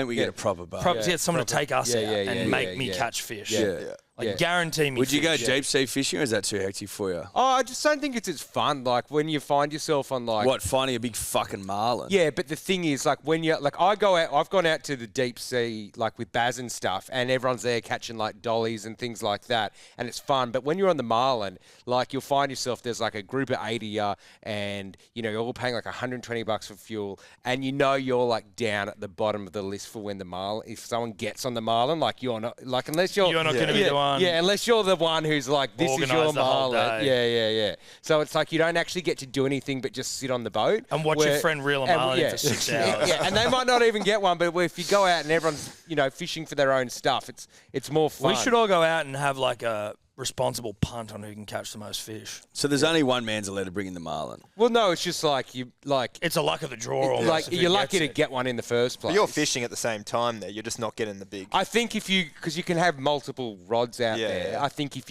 we get a proper boat. Get someone to take us out and make me catch fish. Yeah. Like, guarantee me Would you go fish. deep sea fishing, or is that too hectic for you? Oh, I just don't think it's as fun. Like when you find yourself on like What, finding a big fucking marlin? Yeah, but the thing is, like when you're like, I've gone out to the deep sea, like with Baz and stuff, and everyone's there catching like dollies and things like that, and it's fun. But when you're on the marlin, like you'll find yourself there's like a group of 80 and you're all paying like $120 for fuel, and you're like down at the bottom of the list for when the marlin. If someone gets on the marlin, like you're not like unless you're not going to be the one. Yeah, unless you're the one who's like, this is your Organised the whole marlin. Yeah. So it's like you don't actually get to do anything but just sit on the boat And watch your friend reel a marlin in for 6 hours. Yeah, and they might not even get one, but if you go out and everyone's, fishing for their own stuff, it's more fun. We should all go out and have like a responsible punt on who can catch the most fish. So there's only one man's allowed to bring in the marlin. Well, no, it's just like It's a luck of the draw. Almost, like if you're it lucky to gets it. get one in the first place. But you're fishing at the same time there. You're just not getting the big. I think because you can have multiple rods out there. Yeah. I think if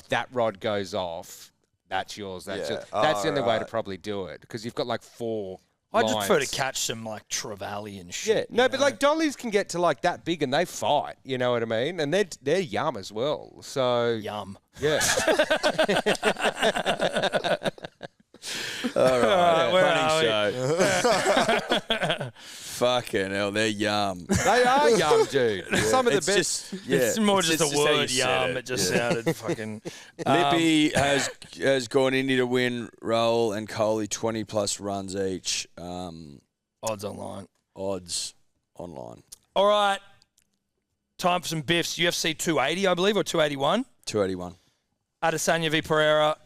that rod goes off, that's yours. That's Yeah. it. That's the only way to Alright. probably do it because you've got like 4. I just prefer to lines. catch some like trevally and Yeah, shit. no, but like dollies can get to like that big and they fight. You know what I mean? And they're yum as well. So Yum. yeah. All right, where funny show. Fucking hell, they're yum. They are yum, dude. Some of the It's best. just, yeah, It's more it's just a how you word, said yum. It just sounded fucking. Lippy has gone Indy to win, Roll and Coley 20+ runs each. Odds online. Odds online. All right. Time for some biffs. UFC 280, I believe, or 281. 281. Adesanya v. Pereira,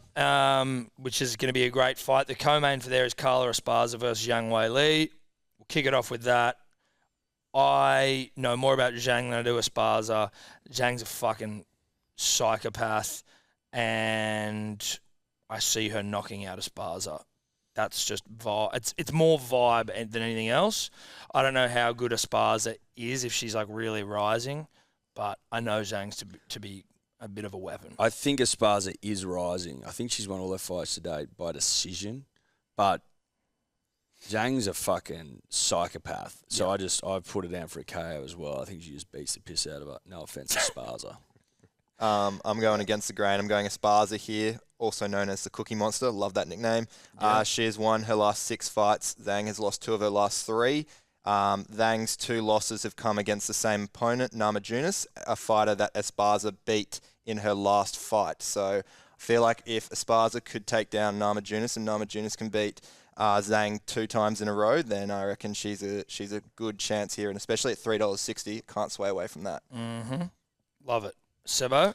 which is going to be a great fight. The co-main for there is Carla Esparza versus Zhang Wei Li. We'll kick it off with that. I know more about Zhang than I do Esparza. Zhang's a fucking psychopath, and I see her knocking out Esparza. That's just vibe. It's more vibe than anything else. I don't know how good Esparza is if she's like really rising, but I know Zhang's to be a bit of a weapon. I think Esparza is rising. I think she's won all her fights to date by decision, but Zhang's a fucking psychopath. So I put her down for a KO as well. I think she just beats the piss out of her. No offense to Esparza. I'm going against the grain. I'm going Esparza here, also known as the Cookie Monster. Love that nickname. Yeah. She has won her last 6 fights. Zhang has lost 2 of her last 3. Zhang's 2 losses have come against the same opponent, Namajunas, a fighter that Esparza beat in her last fight. So I feel like if Esparza could take down Namajunas and Namajunas can beat Zhang 2 times in a row, then I reckon she's a good chance here, and especially at $3.60, can't sway away from that. Mm-hmm. Love it. Sebo?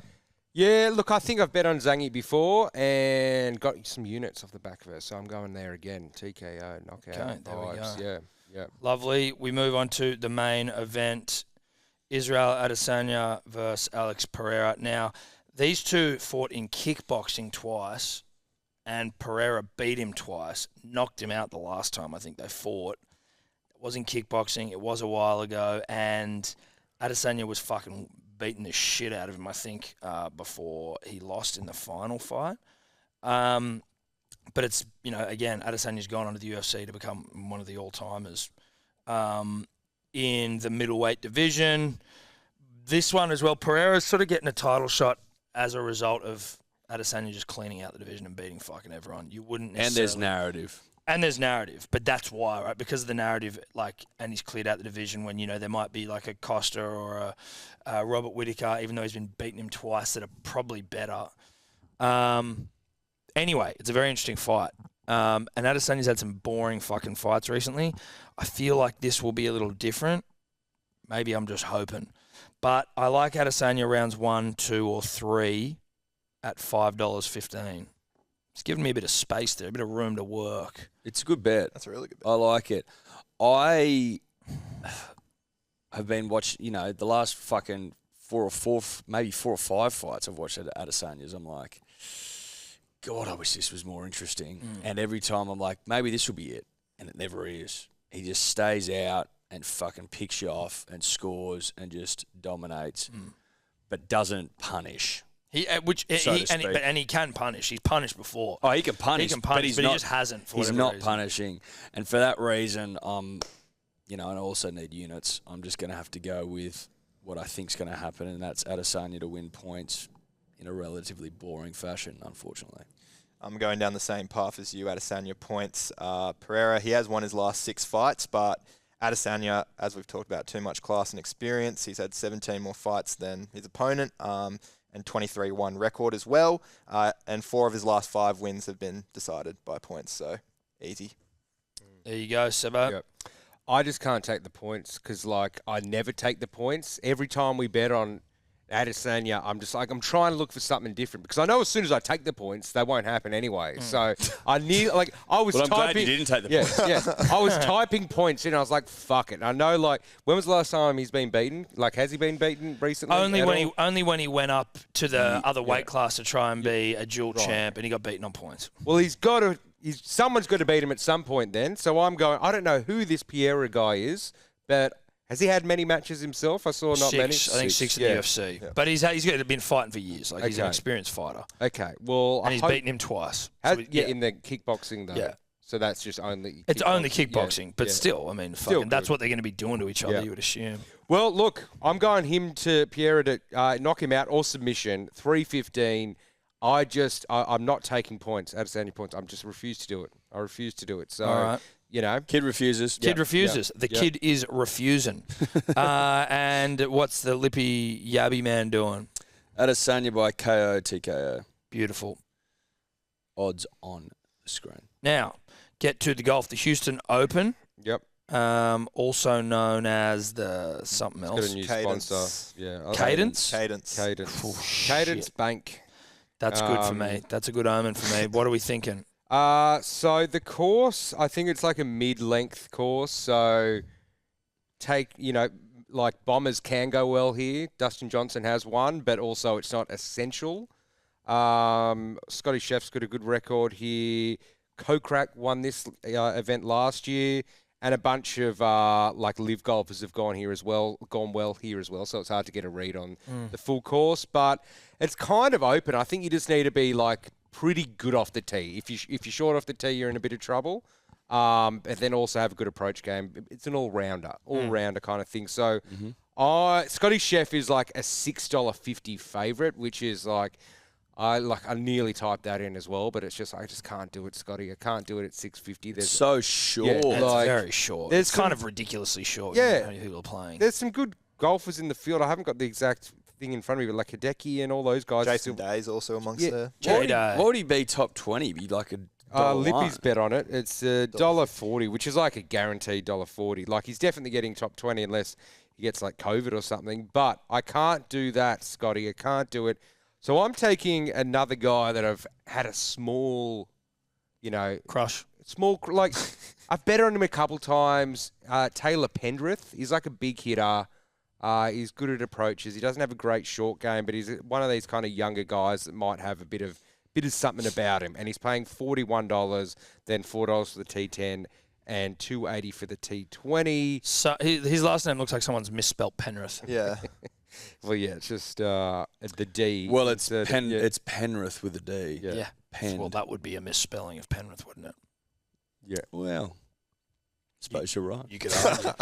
Yeah, look, I think I've bet on Zangi before and got some units off the back of her, so I'm going there again. TKO, knockout. Okay, there we vibes. go. Yeah. Lovely. We move on to the main event. Israel Adesanya versus Alex Pereira. Now, these two fought in kickboxing twice, and Pereira beat him twice, knocked him out the last time I think they fought. It was in kickboxing. It was a while ago, and Adesanya was fucking beating the shit out of him, I think, before he lost in the final fight. But it's, again, Adesanya's gone on to the UFC to become one of the all-timers. In the middleweight division, this one as well, Pereira's sort of getting a title shot as a result of Adesanya just cleaning out the division and beating fucking everyone. You wouldn't necessarily... And there's narrative. But that's why, right? Because of the narrative, and he's cleared out the division when, there might be like a Costa or a Robert Whittaker, even though he's been beating him twice, that are probably better. Anyway, it's a very interesting fight. And Adesanya's had some boring fucking fights recently. I feel like this will be a little different. Maybe I'm just hoping. But I like Adesanya rounds 1, 2, or 3 at $5.15. It's giving me a bit of space there, a bit of room to work. It's a good bet. That's a really good bet. I like it. I have been watching, the last fucking 4 or 5 fights I've watched at Adesanya's. I'm like, God, I wish this was more interesting. And every time I'm like, maybe this will be it. And it never is. He just stays out and fucking picks you off and scores and just dominates, but doesn't punish. He can punish. He's punished before. Oh, he can punish. But he just hasn't. For he's whatever not reason. punishing, and for that reason, and I also need units. I'm just going to have to go with what I think's going to happen, and that's Adesanya to win points in a relatively boring fashion, unfortunately. I'm going down the same path as you, Adesanya points. Pereira, he has won his last 6 fights, but Adesanya, as we've talked about, too much class and experience. He's had 17 more fights than his opponent. And 23-1 record as well. And 4 of his last 5 wins have been decided by points, so easy. There you go, Sebo. Yep. I just can't take the points because, I never take the points. Every time we bet on Adesanya, I'm just I'm trying to look for something different because I know as soon as I take the points, they won't happen anyway. So I knew, I was I'm typing. glad you didn't take the points. Yeah. I was typing points in. I was like, fuck it. I know, when was the last time he's been beaten? Has he been beaten recently? Only when he went up to the other weight class to try and be a dual champ, and he got beaten on points. Well, someone's got to beat him at some point then. So I'm going, I don't know who this Pereira guy is, but has he had many matches himself? I saw not 6, many. I think 6 in the UFC. Yeah. But he's been fighting for years. He's an experienced fighter. Okay, well... And he's beaten him twice. In the kickboxing, though. Yeah. So that's just only... It's only kickboxing, but still, that's what they're going to be doing to each other, you would assume. Well, look, I'm going him to Pereira to knock him out or submission, 3:15. I'm not taking points, Adesanya points. I just refuse to do it. I refuse to do it. So... All right. Kid refuses. Kid refuses. The kid is refusing. And what's the lippy yabby man doing? Adesanya by KO, TKO. Beautiful. Odds on the screen. Now, get to the golf. The Houston Open. Yep. Also known as the something else. Got a new sponsor. Yeah. Cadence? Cadence. Oh, Cadence shit. Bank. That's good for me. That's a good omen for me. What are we thinking? So the course, I think it's like a mid-length course. So bombers can go well here. Dustin Johnson has one, but also it's not essential. Scotty Chef's got a good record here. Kokrak won this event last year, and a bunch of live golfers have gone well here as well. So it's hard to get a read on the full course, but it's kind of open. I think you just need to be pretty good off the tee. If you're short off the tee, you're in a bit of trouble. And then also have a good approach game. It's an all-rounder kind of thing. So, Scotty Chef is like a $6.50 favourite, which is I nearly typed that in as well, but it's just I just can't do it, Scotty. I can't do it at $6.50. It's so short. Yeah, it's very short. It's kind of ridiculously short. Yeah, who are playing. There's some good golfers in the field. I haven't got the exact thing in front of me, but like Hideki and all those guys. Jason Day's also amongst there. What would he be top 20? Be like a Lippy's bet on it. It's $1.40, which is like a guaranteed $1.40. Like he's definitely getting top 20 unless he gets like COVID or something. But I can't do that, Scotty. I can't do it. So I'm taking another guy that I've had a small, Crush. Like I've bet on him a couple times. Taylor Pendrith. He's like a big hitter. He's good at approaches. He doesn't have a great short game, but he's one of these kind of younger guys that might have a bit of something about him. And he's paying $41, then $4 for the T10 and $2.80 for the T20. So his last name looks like someone's misspelt Penrith. Yeah. Well, yeah, it's just the D. Well, it's Penrith with a D. Yeah. Pen. Well, that would be a misspelling of Penrith, wouldn't it? Yeah. Well, I suppose you're right. You could argue.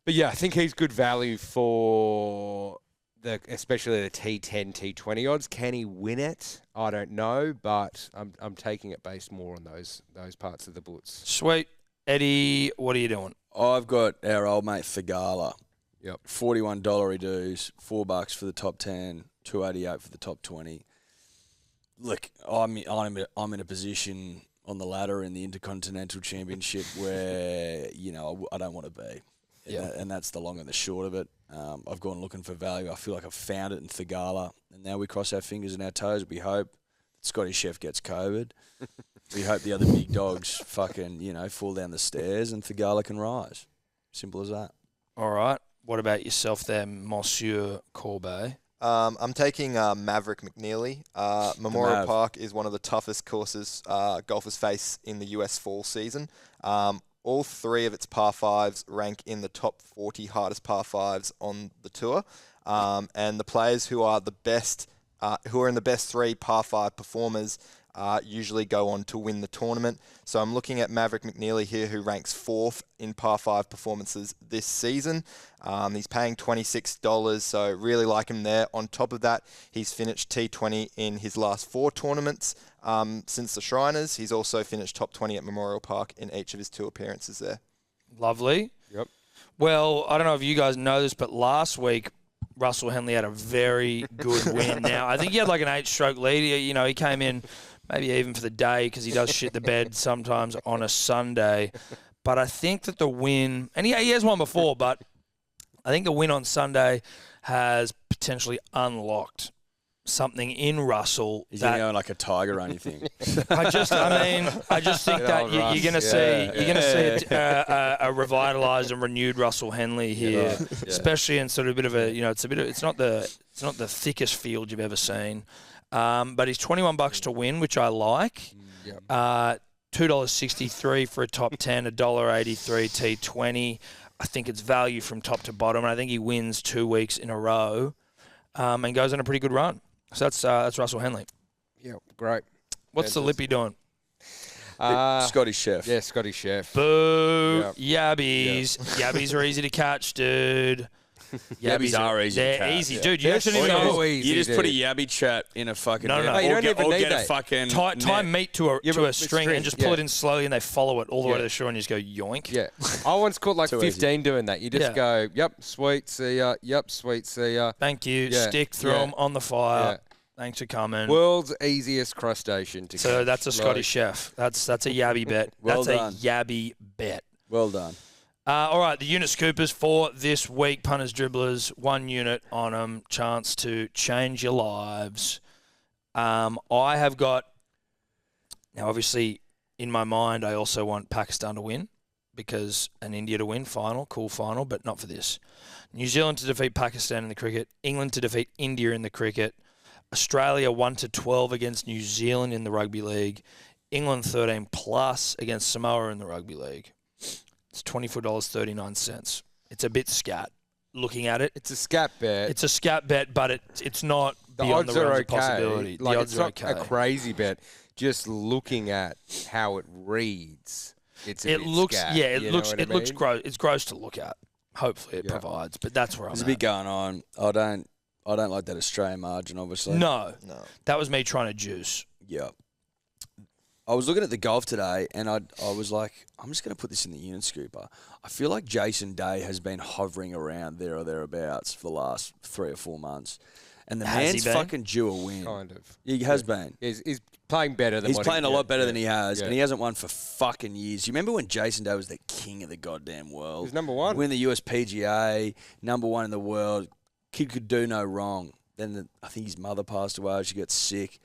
But yeah, I think he's good value for especially the T10, T20 odds. Can he win it? I don't know, but I'm taking it based more on those parts of the bullets. Sweet. Eddie, what are you doing? I've got our old mate Thagala. Yep. $41 he does, $4 for the top 10, $2.88 for the top 20. Look, I'm in a position on the ladder in the Intercontinental Championship where I don't want to be. Yeah. And that's the long and the short of it. I've gone looking for value. I feel like I've found it in Thagala, and now we cross our fingers and our toes. We hope Scotty Chef gets COVID. We hope the other big dogs fucking fall down the stairs and Thagala can rise. Simple as that. All right. What about yourself there, Monsieur Corbet? I'm taking Maverick McNeely. Memorial Park is one of the toughest courses golfers face in the US fall season. All three of its par fives rank in the top 40 hardest par fives on the tour. And the players who are the best, who are in the best three par five performers usually go on to win the tournament. So I'm looking at Maverick McNeely here, who ranks 4th in par 5 performances this season. He's paying $26, so really like him there. On top of that, he's finished T20 in his last 4 tournaments since the Shriners. He's also finished top 20 at Memorial Park in each of his 2 appearances there. Lovely. Yep. Well, I don't know if you guys know this, but last week, Russell Henley had a very good win. Now, I think he had like an 8-stroke lead. He came in maybe even for the day because he does shit the bed sometimes on a Sunday. But I think that the win, and he has won before, but I think the win on Sunday has potentially unlocked something in Russell. He's going like a tiger or anything. I just think that you're going to see a revitalised and renewed Russell Henley here, especially in sort of a bit of a it's not the thickest field you've ever seen. But he's $21 to win, which I like. $2.63 for a top 10, $1.83 T20. I think it's value from top to bottom, and I think he wins 2 weeks in a row, and goes on a pretty good run. So that's Russell Henley. Yeah, great. What's the Lippy doing? Scotty Chef. Yeah, Scotty Chef. Boo! Yep. Yabbies. Yabbies are easy to catch, dude. Yabbies are easy to catch. They're easy, dude. You They're actually need so to easy, You just put a yabby chat in a fucking... No. You don't even need get a that. fucking... tie meat to a string and just pull it in slowly, and they follow it all the way to the shore, and you just go yoink. Yeah. I once caught like Too 15 doing that. You just go, yep, sweet, see ya. Yep, sweet, see ya. Thank you. Yeah. Stick through them on the fire. Yeah. Thanks for coming. World's easiest crustacean to catch. So that's a Scottish chef. That's a yabby bet. Well that's done. a yabby bet. Well done. All right, the unit scoopers for this week, punters, dribblers, 1 unit on them, chance to change your lives. I have got, now obviously in my mind, I also want Pakistan to win and India to win, cool final, but not for this. New Zealand to defeat Pakistan in the cricket, England to defeat India in the cricket, Australia 1-12 against New Zealand in the rugby league, England 13+ against Samoa in the rugby league. It's $24.39. It's a bit scat looking at it. It's a scat bet. It's a scat bet, but it's not The beyond odds the are realms okay. of possibility. Like, the odds it's are not okay. a crazy bet. Just looking at how it reads, it's a bit scat. It looks gross. It's gross to look at. Hopefully it provides, but that's where I'm There's at. a bit going on. I don't like that Australian margin, obviously. No. That was me trying to juice. Yeah. I was looking at the golf today, and I was like, I'm just going to put this in the Unit Scooper. I feel like Jason Day has been hovering around there or thereabouts for the last 3 or 4 months. And the Has he man's been? fucking due a win. Kind of. He has been. He's playing better than He's what playing a lot better yeah, than he has, yeah. and he hasn't won for fucking years. You remember when Jason Day was the king of the goddamn world? He's number one. Win the US PGA, number one in the world. Kid could do no wrong. Then I think his mother passed away. She got sick.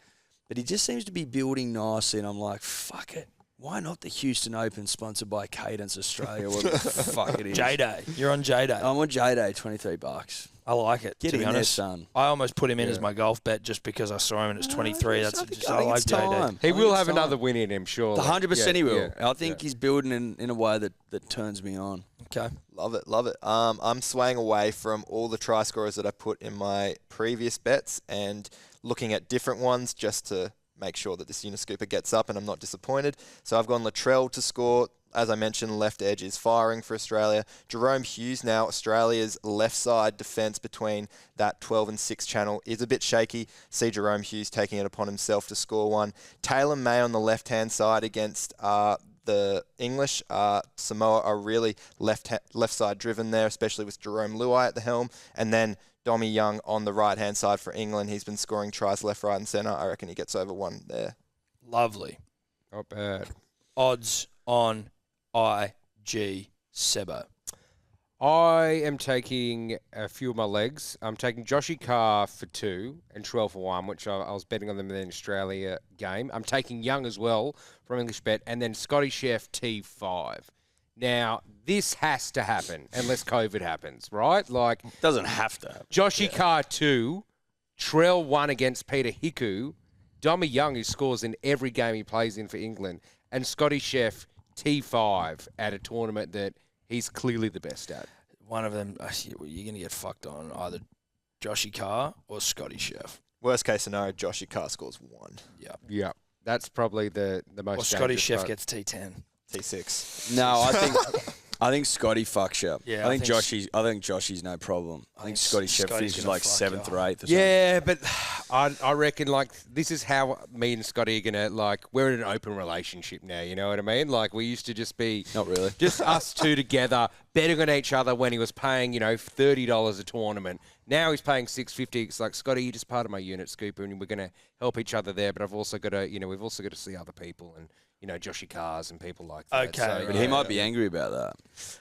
But he just seems to be building nicely, and I'm like, fuck it. Why not the Houston Open sponsored by Cadence Australia? What the fuck it is. J-Day. You're on J-Day. I'm on J-Day, $23. I like it, Get to be in there, honest. son. I almost put him in Yeah. as my golf bet just because I saw him and it's 23. That's just, I like it's J-Day. time. He I will think have it's another time. win in him, sure. 100% he will. Yeah, I think he's building in a way that turns me on. Okay. Love it, love it. I'm swaying away from all the try scorers that I put in my previous bets and looking at different ones just to make sure that this Unit Scooper gets up and I'm not disappointed. So I've gone Latrell to score. As I mentioned, left edge is firing for Australia. Jerome Hughes now, Australia's left side defence between that 12 and 6 channel is a bit shaky. See Jerome Hughes taking it upon himself to score one. Taylor May on the left-hand side against the English. Samoa are really left side driven there, especially with Jerome Luai at the helm. And then Dommy Young on the right-hand side for England. He's been scoring tries left, right and centre. I reckon he gets over one there. Lovely. Not bad. Odds on IG Sebo. I am taking a few of my legs. I'm taking Joshy Carr for 2 and 12 for 1, which I was betting on them in the Australia game. I'm taking Young as well from English Bet, and then Scotty Chef T5. Now, this has to happen unless COVID happens, right? Like, Doesn't have to happen. Joshy Carr 2, Trell 1 against Peter Hiku, Dommy Young, who scores in every game he plays in for England, and Scotty Chef T5 at a tournament that he's clearly the best at. One of them, you're going to get fucked on either Joshy Carr or Scotty Chef. Worst case scenario, Joshy Carr scores 1. Yeah. That's probably the most Or Scotty dangerous Chef part. gets T10. T6. No, I think Scotty fucks you. Yeah, I think Joshy's no problem. I think Scotty Chef Scotty's finishes gonna like fuck 7th you or 8th or something. Yeah, but I reckon, like, this is how me and Scotty are going to, like, we're in an open relationship now, you know what I mean? Like, we used to just be... Not really. Just us two together, betting on each other when he was paying, $30 a tournament. Now he's paying $6.50. It's like, Scotty, you're just part of my Unit Scooper, and we're going to help each other there, but I've also got to, we've also got to see other people and, Joshy Cars and people like that. Okay, So, But he might be angry about that.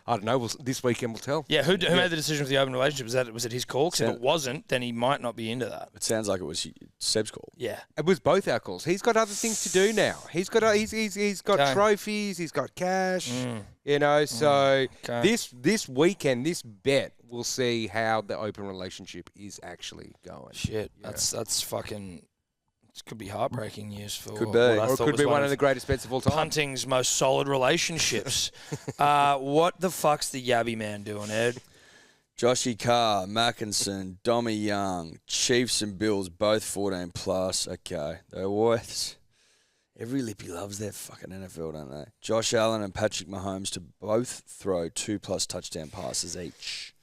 I don't know. This weekend we'll tell. Yeah, who made the decision for the open relationship? Was it his call? 'Cause if it wasn't, then he might not be into that. It sounds like it was Seb's call. Yeah. It was both our calls. He's got other things to do now. He's got he's got Okay. trophies. He's got cash. So Okay. this weekend, this bet, we'll see how the open relationship is actually going. Shit. That's fucking... This could be heartbreaking news for Could what be. I Or it thought could was be one of the greatest bets of all time. punting's most solid relationships. What the fuck's the Yabby man doing, Ed? Joshy Carr, Mackinson, Dommy Young, Chiefs and Bills, both 14 plus. Okay. They're worth. Every lippy loves their fucking NFL, don't they? Josh Allen and Patrick Mahomes to both throw 2+ touchdown passes each.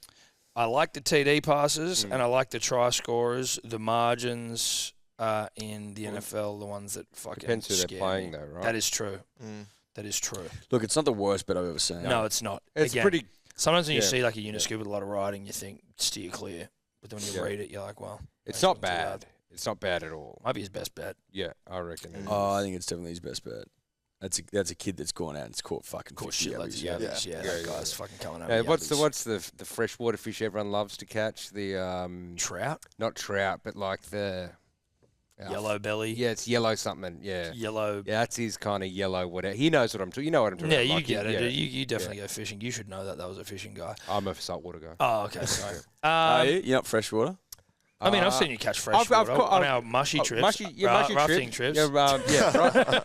I like the TD passes and I like the try scorers, the margins in the NFL, the ones that fucking Depends who they're scare playing, me. though, right? That is true. That is true. Look, it's not the worst bet I've ever seen. No, it's not. It's Again, pretty. Sometimes when you yeah. see like a Unit Scooper with a lot of riding, you think steer clear. But then when you read it, you're like, well, It's that's not too bad. hard. It's not bad at all. Might be his best bet. Yeah, I reckon. it is. Oh, I think it's definitely his best bet. That's a kid that's gone out and caught fucking Of course, 50 shitloads of yabbies. yabbies. Yeah, Yeah, that yeah, guy's yeah. fucking coming over. What's yabbies. the freshwater fish everyone loves to catch? The Trout? not trout, but like the Yellow belly? Yeah, it's yellow something. Yeah. Yellow. Yeah, that's his kind of yellow whatever. He knows what I'm talking. You know what I'm talking Yeah, about. you like, get it. yeah. You definitely go fishing. You should know that was a fishing guy. I'm a saltwater guy. Oh, okay. Sorry. You're not freshwater? I mean, I've seen you catch fresh I've water on I've- our mushy trips, mushy rafting trips. Yeah, right.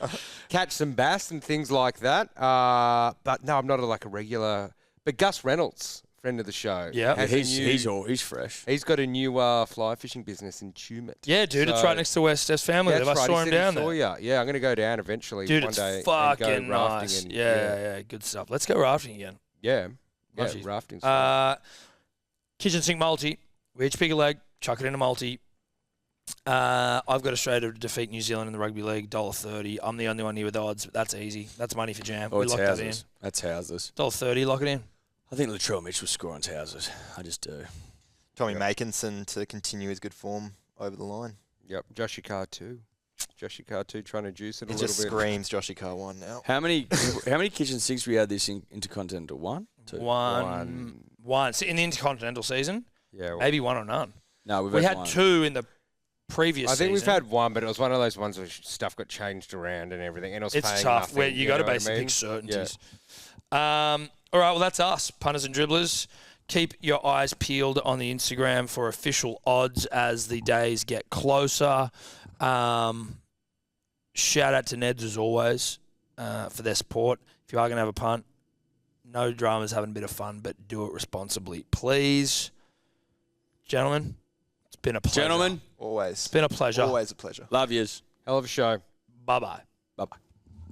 Catch some bass and things like that. But no, I'm not like a regular. But Gus Reynolds, friend of the show, Yeah. has a He's fresh. he's got a new fly fishing business in Tumut. Yeah, dude, it's So- right next to West Family. That's I right. saw He him said down he saw there. ya. Yeah, I'm going to go down eventually Dude, one it's day fucking and go rafting. nice. And, Yeah, good stuff. Let's go rafting again. yeah, Mushies. rafting's fun. Kitchen sink multi. We each pick a leg, chuck it in a multi. I've got Australia to defeat New Zealand in the rugby league, $1.30. I'm the only one here with odds, but that's easy. That's money for Jam. Oh, We it's lock that in. houses. That's houses. $1.30, lock it in. I think Latrell Mitchell will score on houses. I just do. Tommy Makinson to continue his good form over the line. Yep, Joshy Carr too. Joshy Carr too, trying to juice it a It little just bit. screams Joshy Carr 1 now. How many kitchen sinks we had this Intercontinental? 1? 2? One. So in the Intercontinental season, Yeah, maybe one or none. No, we've We had had one. 2 in the previous I think season. we've had one, but it was one of those ones where stuff got changed around and everything, and it was It's paying tough. nothing, Where you got to know what I basically mean? pick certainties. All right, well, that's us, punters and dribblers. Keep your eyes peeled on the Instagram for official odds as the days get closer. Shout out to Neds as always for their support. If you are going to have a punt, no dramas, having a bit of fun, but do it responsibly, please. Gentlemen, it's been a pleasure. Always. It's been a pleasure. Always a pleasure. Love yous. Hell of a show. Bye-bye. Bye-bye.